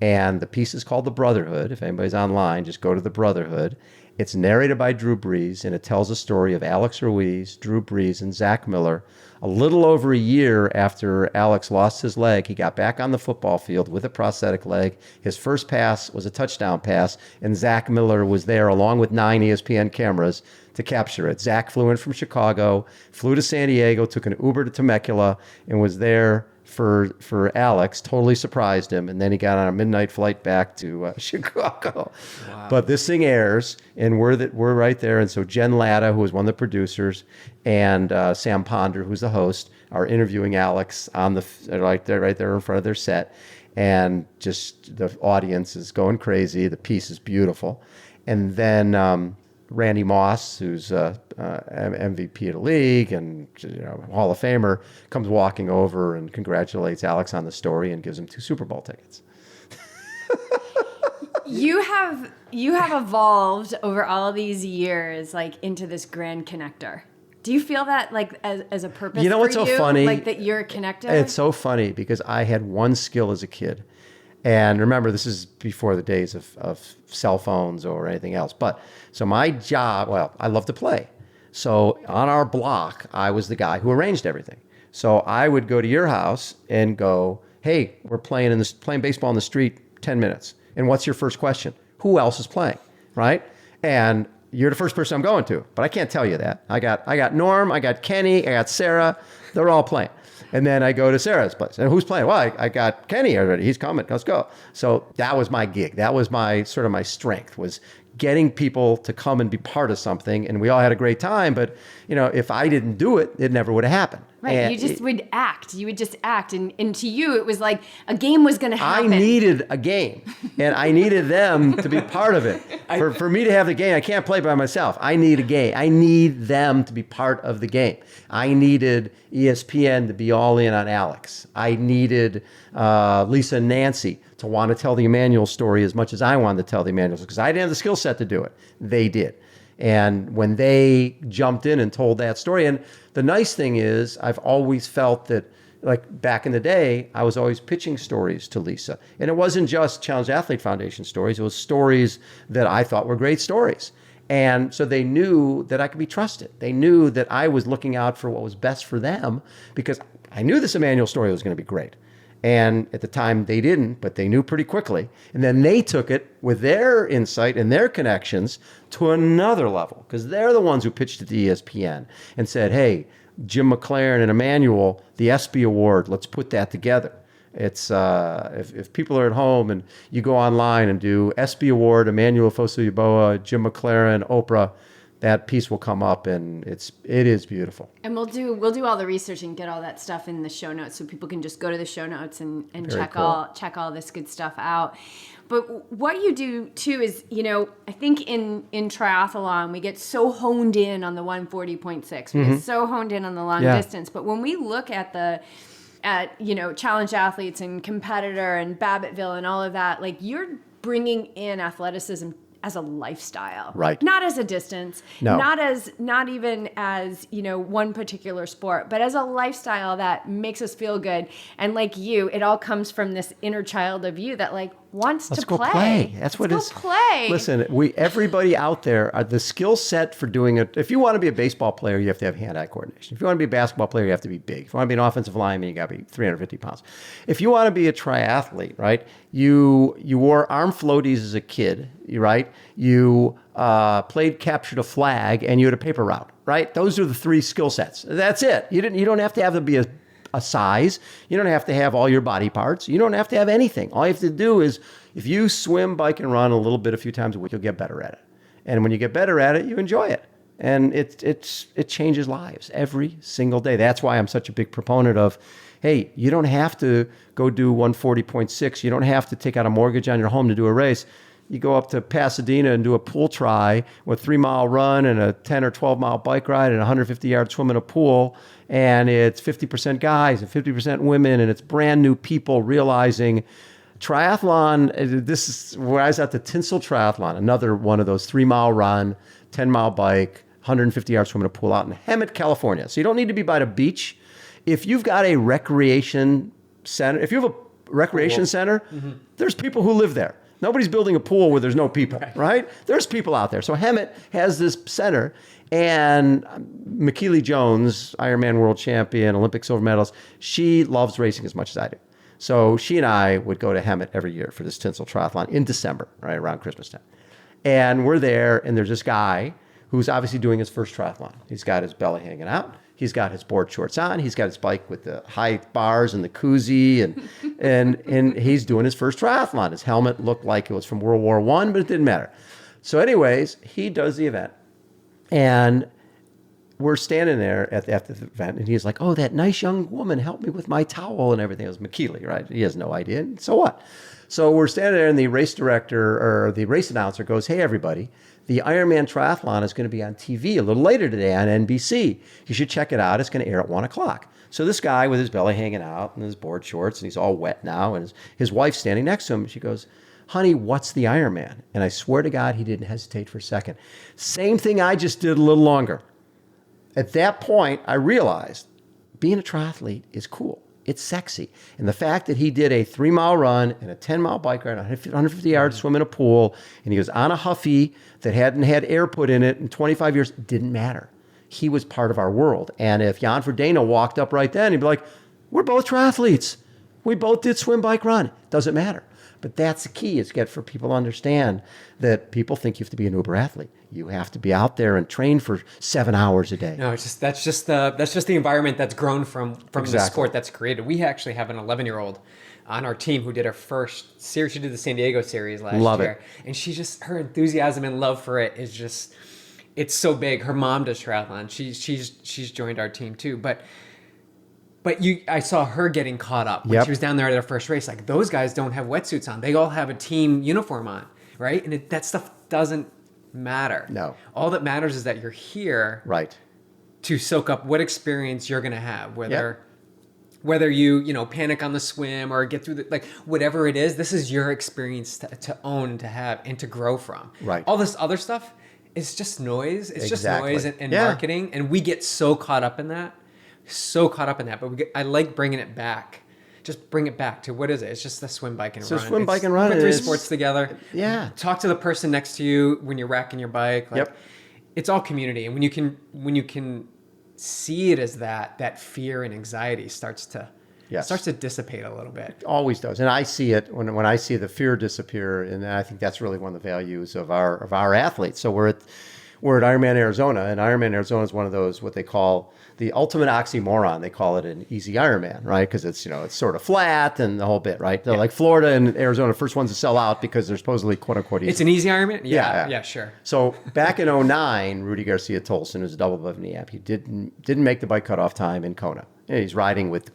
And the piece is called The Brotherhood. If anybody's online, just go to The Brotherhood. It's narrated by Drew Brees, and it tells the story of Alex Ruiz, Drew Brees, and Zach Miller. A little over a year after Alex lost his leg, he got back on the football field with a prosthetic leg. His first pass was a touchdown pass, and Zach Miller was there along with 9 ESPN cameras to capture it. Zach flew in from Chicago, flew to San Diego, took an Uber to Temecula, and was there for Alex, totally surprised him, and then he got on a midnight flight back to Chicago. Wow. But this thing airs, and we're right there. And so Jen Latta, who was one of the producers, and Sam Ponder, who's the host, are interviewing Alex on right there in front of their set, and just the audience is going crazy. The piece is beautiful, and then Randy Moss, who's MVP of the league and Hall of Famer, comes walking over and congratulates Alex on the story and gives him 2 Super Bowl tickets. You have evolved over all these years, like into this grand connector. Do you feel that like as a purpose? You know what's so funny? Like that you're a connector? It's so funny because I had one skill as a kid. And remember, this is before the days of cell phones or anything else. But so my job, I love to play. So on our block, I was the guy who arranged everything. So I would go to your house and go, hey, we're playing baseball in the street, 10 minutes. And what's your first question? Who else is playing, right? And you're the first person I'm going to, but I can't tell you that. I got Norm, I got Kenny, I got Sarah. They're all playing. And then I go to Sarah's place. And who's playing? Well, I got Kenny already. He's coming. Let's go. So that was my gig. That was my strength, was getting people to come and be part of something. And we all had a great time. But, if I didn't do it, it never would have happened. Right. And you just would act. You would just act. And to you, it was like a game was going to happen. I needed a game. And I needed them to be part of it. For me to have the game, I can't play by myself. I need a game. I need them to be part of the game. I needed ESPN to be all in on Alex. I needed Lisa and Nancy to want to tell the Emmanuel story as much as I wanted to tell the Emmanuel story, because I didn't have the skill set to do it. They did. And when they jumped in and told that story, and the nice thing is I've always felt that, like back in the day, I was always pitching stories to Lisa. And it wasn't just Challenge Athlete Foundation stories. It was stories that I thought were great stories. And so they knew that I could be trusted. They knew that I was looking out for what was best for them, because I knew this Emmanuel story was going to be great. And at the time they didn't, but they knew pretty quickly. And then they took it with their insight and their connections to another level, because they're the ones who pitched it to ESPN and said, hey, Jim McLaren and Emmanuel, the ESPY Award, let's put that together. It's if people are at home and you go online and do ESPY Award, Emmanuel Fosu-Yeboah, Jim McLaren, Oprah, that piece will come up, and it is beautiful. And we'll do all the research and get all that stuff in the show notes, so people can just go to the show notes and check all this good stuff out. But what you do too is, I think in triathlon we get so honed in on the 140.6. We get so honed in on the long distance. But when we look at challenge athletes and competitor and Babbittville and all of that, like, you're bringing in athleticism as a lifestyle, right? Not as a distance, no. not even as one particular sport, but as a lifestyle that makes us feel good. And like you, it all comes from this inner child of you that wants to play. That's what it's. Play. Listen, everybody out there, the skill set for doing it. If you want to be a baseball player, you have to have hand-eye coordination. If you want to be a basketball player, you have to be big. If you want to be an offensive lineman, you got to be 350 pounds. If you want to be a triathlete, right? You wore arm floaties as a kid, right? You played capture the flag, and you had a paper route, right? Those are the three skill sets. That's it. You don't have to be a size. You don't have to have all your body parts. You don't have to have anything. All you have to do is, if you swim, bike, and run a little bit a few times a week, you'll get better at it. And when you get better at it, you enjoy it. And it changes lives every single day. That's why I'm such a big proponent of, hey, you don't have to go do 140.6. You don't have to take out a mortgage on your home to do a race. You go up to Pasadena and do a pool try with a 3-mile run and a 10 or 12-mile bike ride and a 150-yard swim in a pool. And it's 50% guys and 50% women, and it's brand new people realizing triathlon. This is where I was at the Tinsel Triathlon, another one of those 3-mile run, 10-mile bike, 150-yard swim in a pool out in Hemet, California. So you don't need to be by the beach. If you've got a recreation center, if you have a recreation center, there's people who live there. Nobody's building a pool where there's no people, right? There's people out there. So Hemet has this center, and McKeely Jones, Ironman world champion, Olympic silver medalist, she loves racing as much as I do. So she and I would go to Hemet every year for this Tinsel Triathlon in December, right around Christmas time. And we're there, and there's this guy who's obviously doing his first triathlon. He's got his belly hanging out. He's got his board shorts on. He's got his bike with the high bars and the koozie, and he's doing his first triathlon. His helmet looked like it was from World War I, but it didn't matter. So anyways, he does the event, and we're standing there after the event, and he's like, oh, that nice young woman helped me with my towel and everything. It was McKeely, right? He has no idea. So what? So we're standing there, and the race director or the race announcer goes, hey, everybody, the Ironman Triathlon is going to be on TV a little later today on NBC. You should check it out. It's going to air at 1 o'clock. So this guy with his belly hanging out and his board shorts, and he's all wet now, and his wife's standing next to him. She goes, honey, what's the Ironman? And I swear to God, he didn't hesitate for a second. Same thing I just did a little longer. At that point, I realized being a triathlete is cool. It's sexy. And the fact that he did a 3-mile run and a 10-mile bike ride, 150-yard swim in a pool, and he was on a Huffy that hadn't had air put in it in 25 years, didn't matter. He was part of our world. And if Jan Frodeno walked up right then, he'd be like, we're both triathletes. We both did swim, bike, run. Doesn't matter. But that's the key, is get for people to understand that people think you have to be an uber athlete. You have to be out there and train for 7 hours a day. No, that's just the environment that's grown from the sport that's created. We actually have an 11-year-old on our team who did her first series. She did the San Diego series last year. And her enthusiasm and love for it is just, it's so big. Her mom does triathlon. She's joined our team too. But I saw her getting caught up when she was down there at her first race. Like, those guys don't have wetsuits on. They all have a team uniform on, right? And that stuff doesn't matter. No. All that matters is that you're here, right, to soak up what experience you're going to have, whether you panic on the swim or get through whatever it is. This is your experience to own, to have, and to grow from. Right. All this other stuff is just noise. It's just noise and marketing, and we get so caught up in that. But I like bringing it back. Just bring it back to, what is it? It's just the swim, bike, and run. Swim, bike, and run. Put 3 sports together. Yeah. Talk to the person next to you when you're racking your bike. It's all community. And when you can see it as that fear and anxiety starts to Yes. It starts to dissipate a little bit. Always does. And I see it when I see the fear disappear. And I think that's really one of the values of our athletes. So we're at Ironman Arizona, and Ironman Arizona is one of those, what they call the ultimate oxymoron. They call it an easy Ironman, right? Because it's, it's sort of flat and the whole bit, right? They're like Florida and Arizona, first ones to sell out because they're supposedly quote unquote easy. It's an easy Ironman? Yeah, sure. So back in 2009, Rudy Garcia Tolson, who's a double above knee app, he didn't make the bike cutoff time in Kona. He's riding with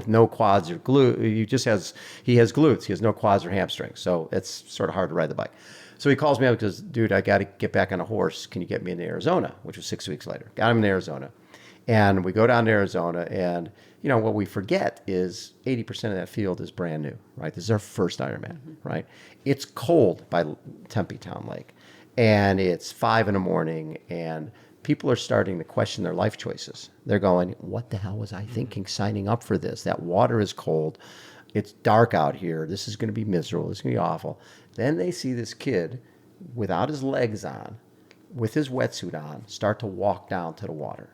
no quads or glute. He has glutes. He has no quads or hamstrings. So it's sort of hard to ride the bike. So he calls me up and goes, dude, I got to get back on a horse. Can you get me into Arizona? Which was 6 weeks later. Got him in Arizona. And we go down to Arizona, and what we forget is 80% of that field is brand new, right? This is our first Ironman, right? It's cold by Tempe Town Lake, and it's 5 a.m, and people are starting to question their life choices. They're going, what the hell was I thinking signing up for this? That water is cold. It's dark out here. This is going to be miserable. This is going to be awful. Then they see this kid without his legs on, with his wetsuit on, start to walk down to the water.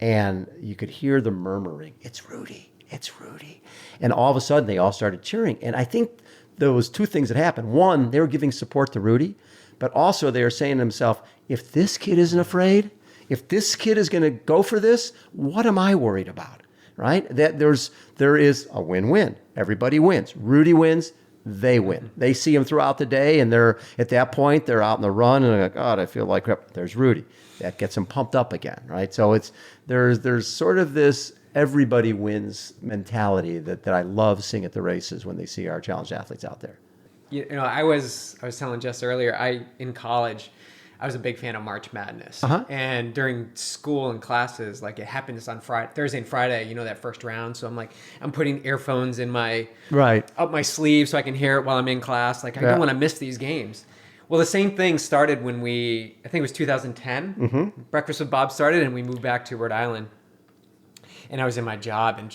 And you could hear the murmuring, it's Rudy, it's Rudy. And all of a sudden, they all started cheering. And I think there was 2 things that happened. One, they were giving support to Rudy, but also they were saying to themselves, if this kid isn't afraid, if this kid is going to go for this, what am I worried about, right? That there is a win-win. Everybody wins. Rudy wins. They win. They see him throughout the day, and they're at that point, they're out in the run, and they're like, God, I feel like crap. There's Rudy. That gets them pumped up again, right? So there's sort of this everybody wins mentality that I love seeing at the races when they see our challenge athletes out there. I was telling Jess earlier, in college, I was a big fan of March Madness. And during school and classes, like it happens on Thursday and Friday, that first round. So I'm putting earphones in up my sleeve so I can hear it while I'm in class. Like I don't want to miss these games. Well, the same thing started when I think it was 2010, Breakfast with Bob started, and we moved back to Rhode Island. And I was in my job, and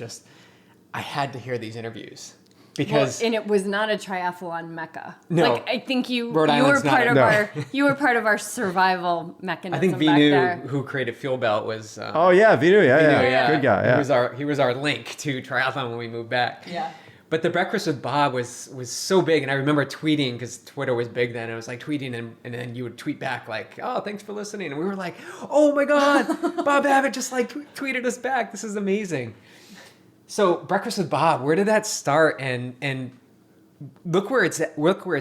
I had to hear these interviews. And it was not a triathlon mecca. No, I think you were part of our survival mechanism. I think Vinu, who created Fuel Belt, was. Vinu, good guy. Yeah, he was our link to triathlon when we moved back. Yeah. But the Breakfast with Bob was so big, and I remember tweeting, because Twitter was big then. I was like tweeting, and then you would tweet back like, "Oh, thanks for listening," and we were like, "Oh my God, Bob Babbitt just tweeted us back. This is amazing." So Breakfast with Bob, where did that start? And look where it's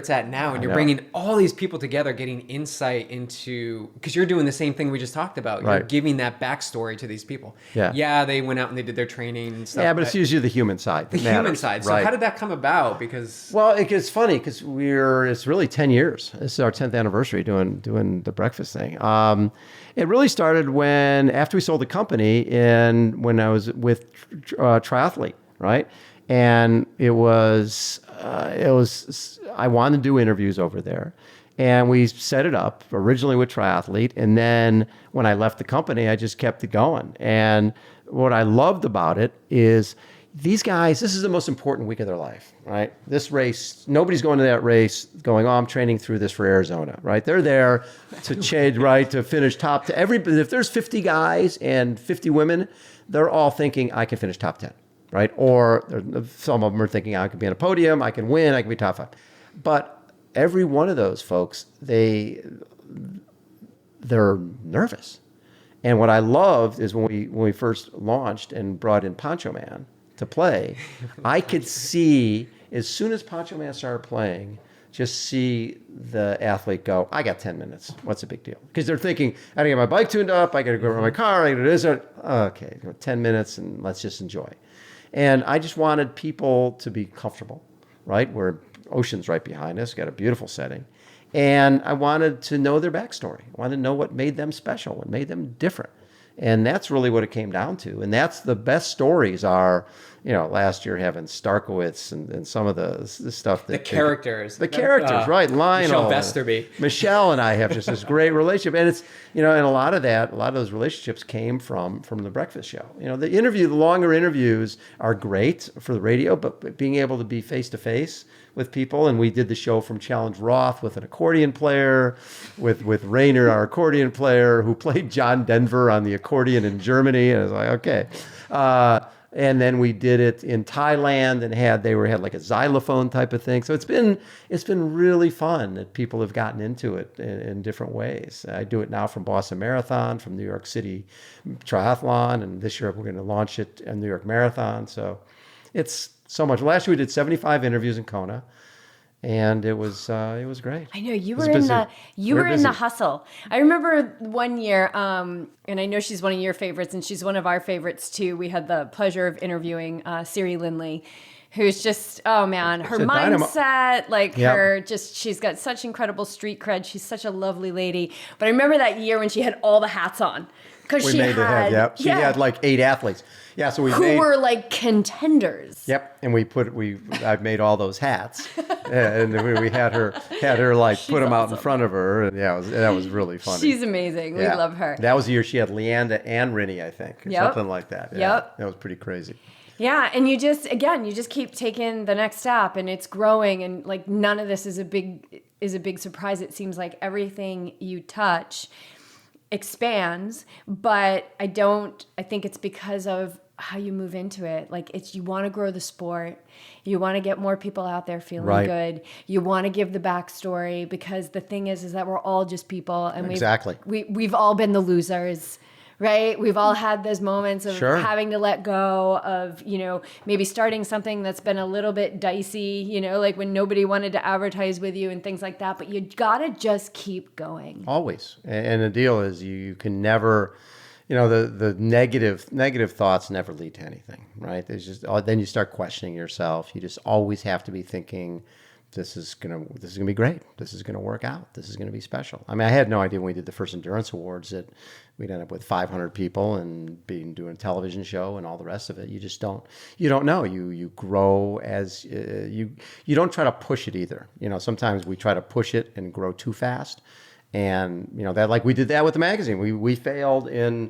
at now, and you're bringing all these people together, getting insight into, because you're doing the same thing we just talked about. You're giving that backstory to these people. Yeah, they went out and they did their training and stuff. Yeah, but it's usually the human side. Human side. So how did that come about? Because it's funny because it's really 10 years. This is our 10th anniversary doing the breakfast thing. It really started after we sold the company, and when I was with Triathlete, right? And it was I wanted to do interviews over there, and we set it up originally with Triathlete, and then when I left the company, I just kept it going. And what I loved about it is these guys, this is the most important week of their life, right? This race, nobody's going to that race going, I'm training through this for Arizona, right? They're there to change, right? To finish top 10. If there's 50 guys and 50 women, they're all thinking, I can finish top 10, right? Or some of them are thinking, I can be on a podium, I can win, I can be top 5. But every one of those folks, they're nervous. And what I loved is when we first launched and brought in Poncho Man to play, I could see, as soon as Poncho Man started playing, just see the athlete go, I got 10 minutes. What's the big deal? Because they're thinking, I gotta get my bike tuned up, I gotta go around my car, I gotta do this. Okay, 10 minutes and let's just enjoy. And I just wanted people to be comfortable, right? We're ocean's right behind us, got a beautiful setting. And I wanted to know their backstory. I wanted to know what made them special, what made them different. And that's really what it came down to. And that's the best stories are, last year having Starkowitz and some of the stuff. The characters, right? Lionel. Michelle Vesterby. Michelle and I have just this great relationship. And it's, and a lot of those relationships came from the breakfast show. The longer interviews are great for the radio, but being able to be face to face with people, and we did the show from Challenge Roth with an accordion player, with Rainer, our accordion player, who played John Denver on the accordion in Germany, and I was like, okay. And then we did it in Thailand and had like a xylophone type of thing. So it's been really fun that people have gotten into it in different ways. I do it now from Boston Marathon, from New York City Triathlon, and this year we're going to launch it in New York Marathon. So it's so much. Last year we did 75 interviews in Kona. And it was great. I know you were in the hustle. I remember one year, and I know she's one of your favorites, and she's one of our favorites too. We had the pleasure of interviewing Siri Lindley, who's just her mindset, she's got such incredible street cred. She's such a lovely lady. But I remember that year when she had all the hats on. She had like 8 athletes. Yeah, so who were like contenders. Yep, and I made all those hats, and we had her like put them out in front of her, and that was really funny. She's amazing. We love her. That was the year she had Leanda and Rinny, I think, or something like that. Yeah, yep, that was pretty crazy. Yeah, and you just keep taking the next step, and it's growing, and like none of this is a big surprise. It seems like everything you touch expands, but I think it's because of how you move into it. Like you want to grow the sport, you want to get more people out there feeling good, you want to give the backstory, because the thing is that we're all just people, and we've all been the losers, right? We've all had those moments of having to let go of, maybe starting something that's been a little bit dicey, like when nobody wanted to advertise with you and things like that. But you gotta just keep going. Always. And the deal is you can never, the negative thoughts never lead to anything, right? There's just, then you start questioning yourself. You just always have to be thinking, this is gonna be great. This is gonna work out. This is gonna be special. I mean, I had no idea when we did the first endurance awards that we'd end up with 500 people and doing a television show and all the rest of it. You just don't know. You grow as you don't try to push it either. Sometimes we try to push it and grow too fast, and that, like we did that with the magazine. We failed I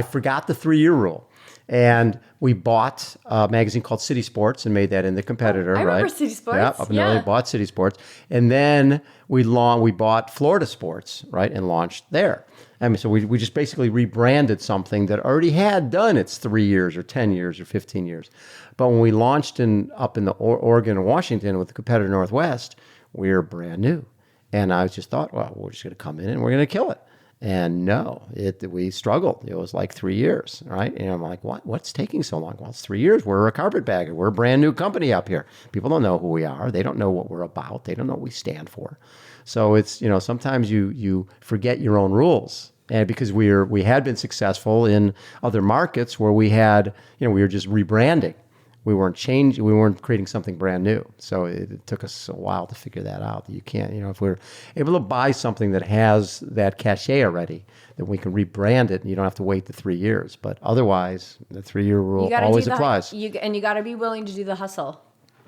forgot the 3-year rule. And we bought a magazine called City Sports and made that in the competitor, I remember City Sports. Yeah, up in LA, bought City Sports. And then we bought Florida Sports, right, and launched there. I mean, so we just basically rebranded something that already had done its 3 years or 10 years or 15 years. But when we launched up in the Oregon and Washington with the competitor Northwest, we were brand new. And I just thought, well, we're just going to come in and we're going to kill it. And no, we struggled. It was like 3 years, right? And I'm like, what's taking so long? Well, it's 3 years. We're a carpetbagger. We're a brand new company up here. People don't know who we are. They don't know what we're about. They don't know what we stand for. So it's, sometimes you forget your own rules. And because we had been successful in other markets where we had, we were just rebranding. We weren't changing. We weren't creating something brand new. So it took us a while to figure that out. You can't, if we're able to buy something that has that cachet already, then we can rebrand it, and you don't have to wait the 3 years. But otherwise, the 3-year rule always applies. And you got to be willing to do the hustle.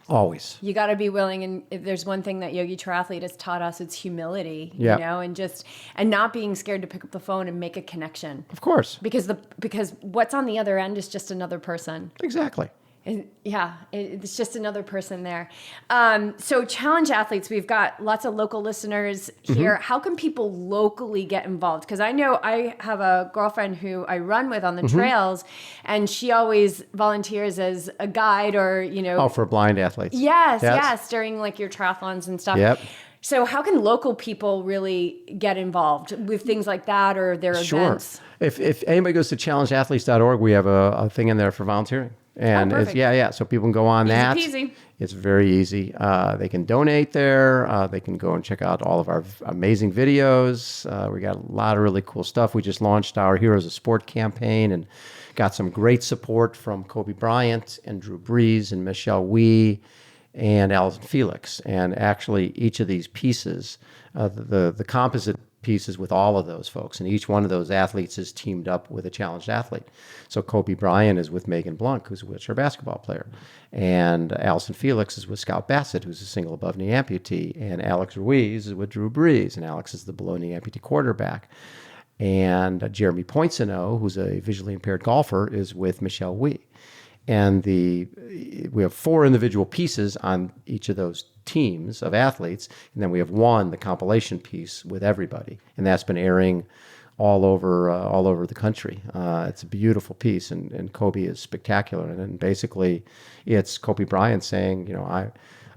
Always. You got to be willing, and if there's one thing that Yogi Triathlete has taught us, it's humility. And not being scared to pick up the phone and make a connection. Of course. Because what's on the other end is just another person. Exactly. And it's just another person there. So Challenge Athletes, we've got lots of local listeners here. How can people locally get involved? Because I know I have a girlfriend who I run with on the trails, and she always volunteers as a guide or, for blind athletes. Yes, during like your triathlons and stuff. Yep. So how can local people really get involved with things like that or their events? If anybody goes to challengeathletes.org, we have a thing in there for volunteering. And so people can go on that. Easy peasy. It's very easy. They can donate there. They can go and check out all of our amazing videos. We got a lot of really cool stuff. We just launched our Heroes of Sport campaign and got some great support from Kobe Bryant and Drew Brees and Michelle Wee and Allyson Felix. And actually, each of these pieces, the composite pieces with all of those folks, and each one of those athletes is teamed up with a challenged athlete. So Kobe Bryant is with Megan Blanc, who's a wheelchair basketball player, and Allyson Felix is with Scout Bassett, who's a single above knee amputee, and Alex Ruiz is with Drew Brees, and Alex is the below knee amputee quarterback, and Jeremy Poinsano, who's a visually impaired golfer, is with Michelle Wee. And we have 4 individual pieces on each of those teams of athletes, and then we have the compilation piece with everybody, and that's been airing all over the country. It's a beautiful piece, and Kobe is spectacular. And basically, it's Kobe Bryant saying, you know,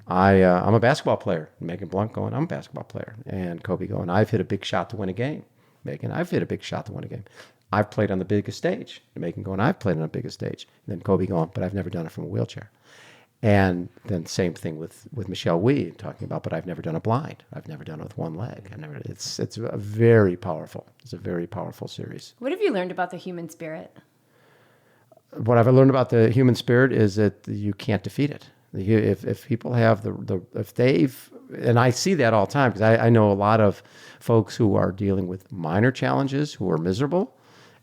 I'm a basketball player. Megan Blunt going, I'm a basketball player. And Kobe going, I've hit a big shot to win a game. Megan, I've hit a big shot to win a game. I've played on the biggest stage. And Megan going, I've played on the biggest stage. And then Kobe going, but I've never done it from a wheelchair. And then same thing with Michelle Wie talking about, but I've never done it blind. I've never done it with one leg. It's a very powerful. It's a very powerful series. What have you learned about the human spirit? What I've learned about the human spirit is that you can't defeat it. If people have if they've, and I see that all the time, because I know a lot of folks who are dealing with minor challenges who are miserable,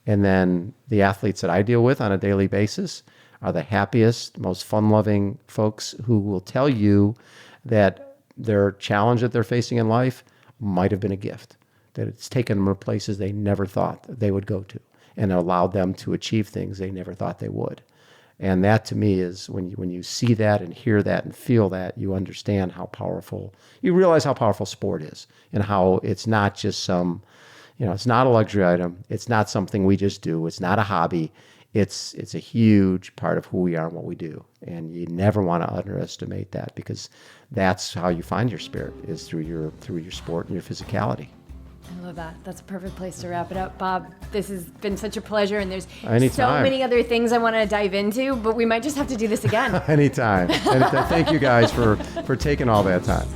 and then the athletes that I deal with on a daily basis are the happiest, most fun-loving folks who will tell you that their challenge that they're facing in life might have been a gift, that it's taken them to places they never thought they would go to, and allowed them to achieve things they never thought they would. And that, to me, is when you see that and hear that and feel that, you understand how powerful, you realize how powerful sport is, and how it's not just it's not a luxury item. It's not something we just do. It's not a hobby. It's a huge part of who we are and what we do. And you never want to underestimate that, because that's how you find your spirit, is through your sport and your physicality. I love that. That's a perfect place to wrap it up. Bob, this has been such a pleasure, and there's Anytime. so many other things I want to dive into, but we might just have to do this again. Anytime. And thank you guys for taking all that time.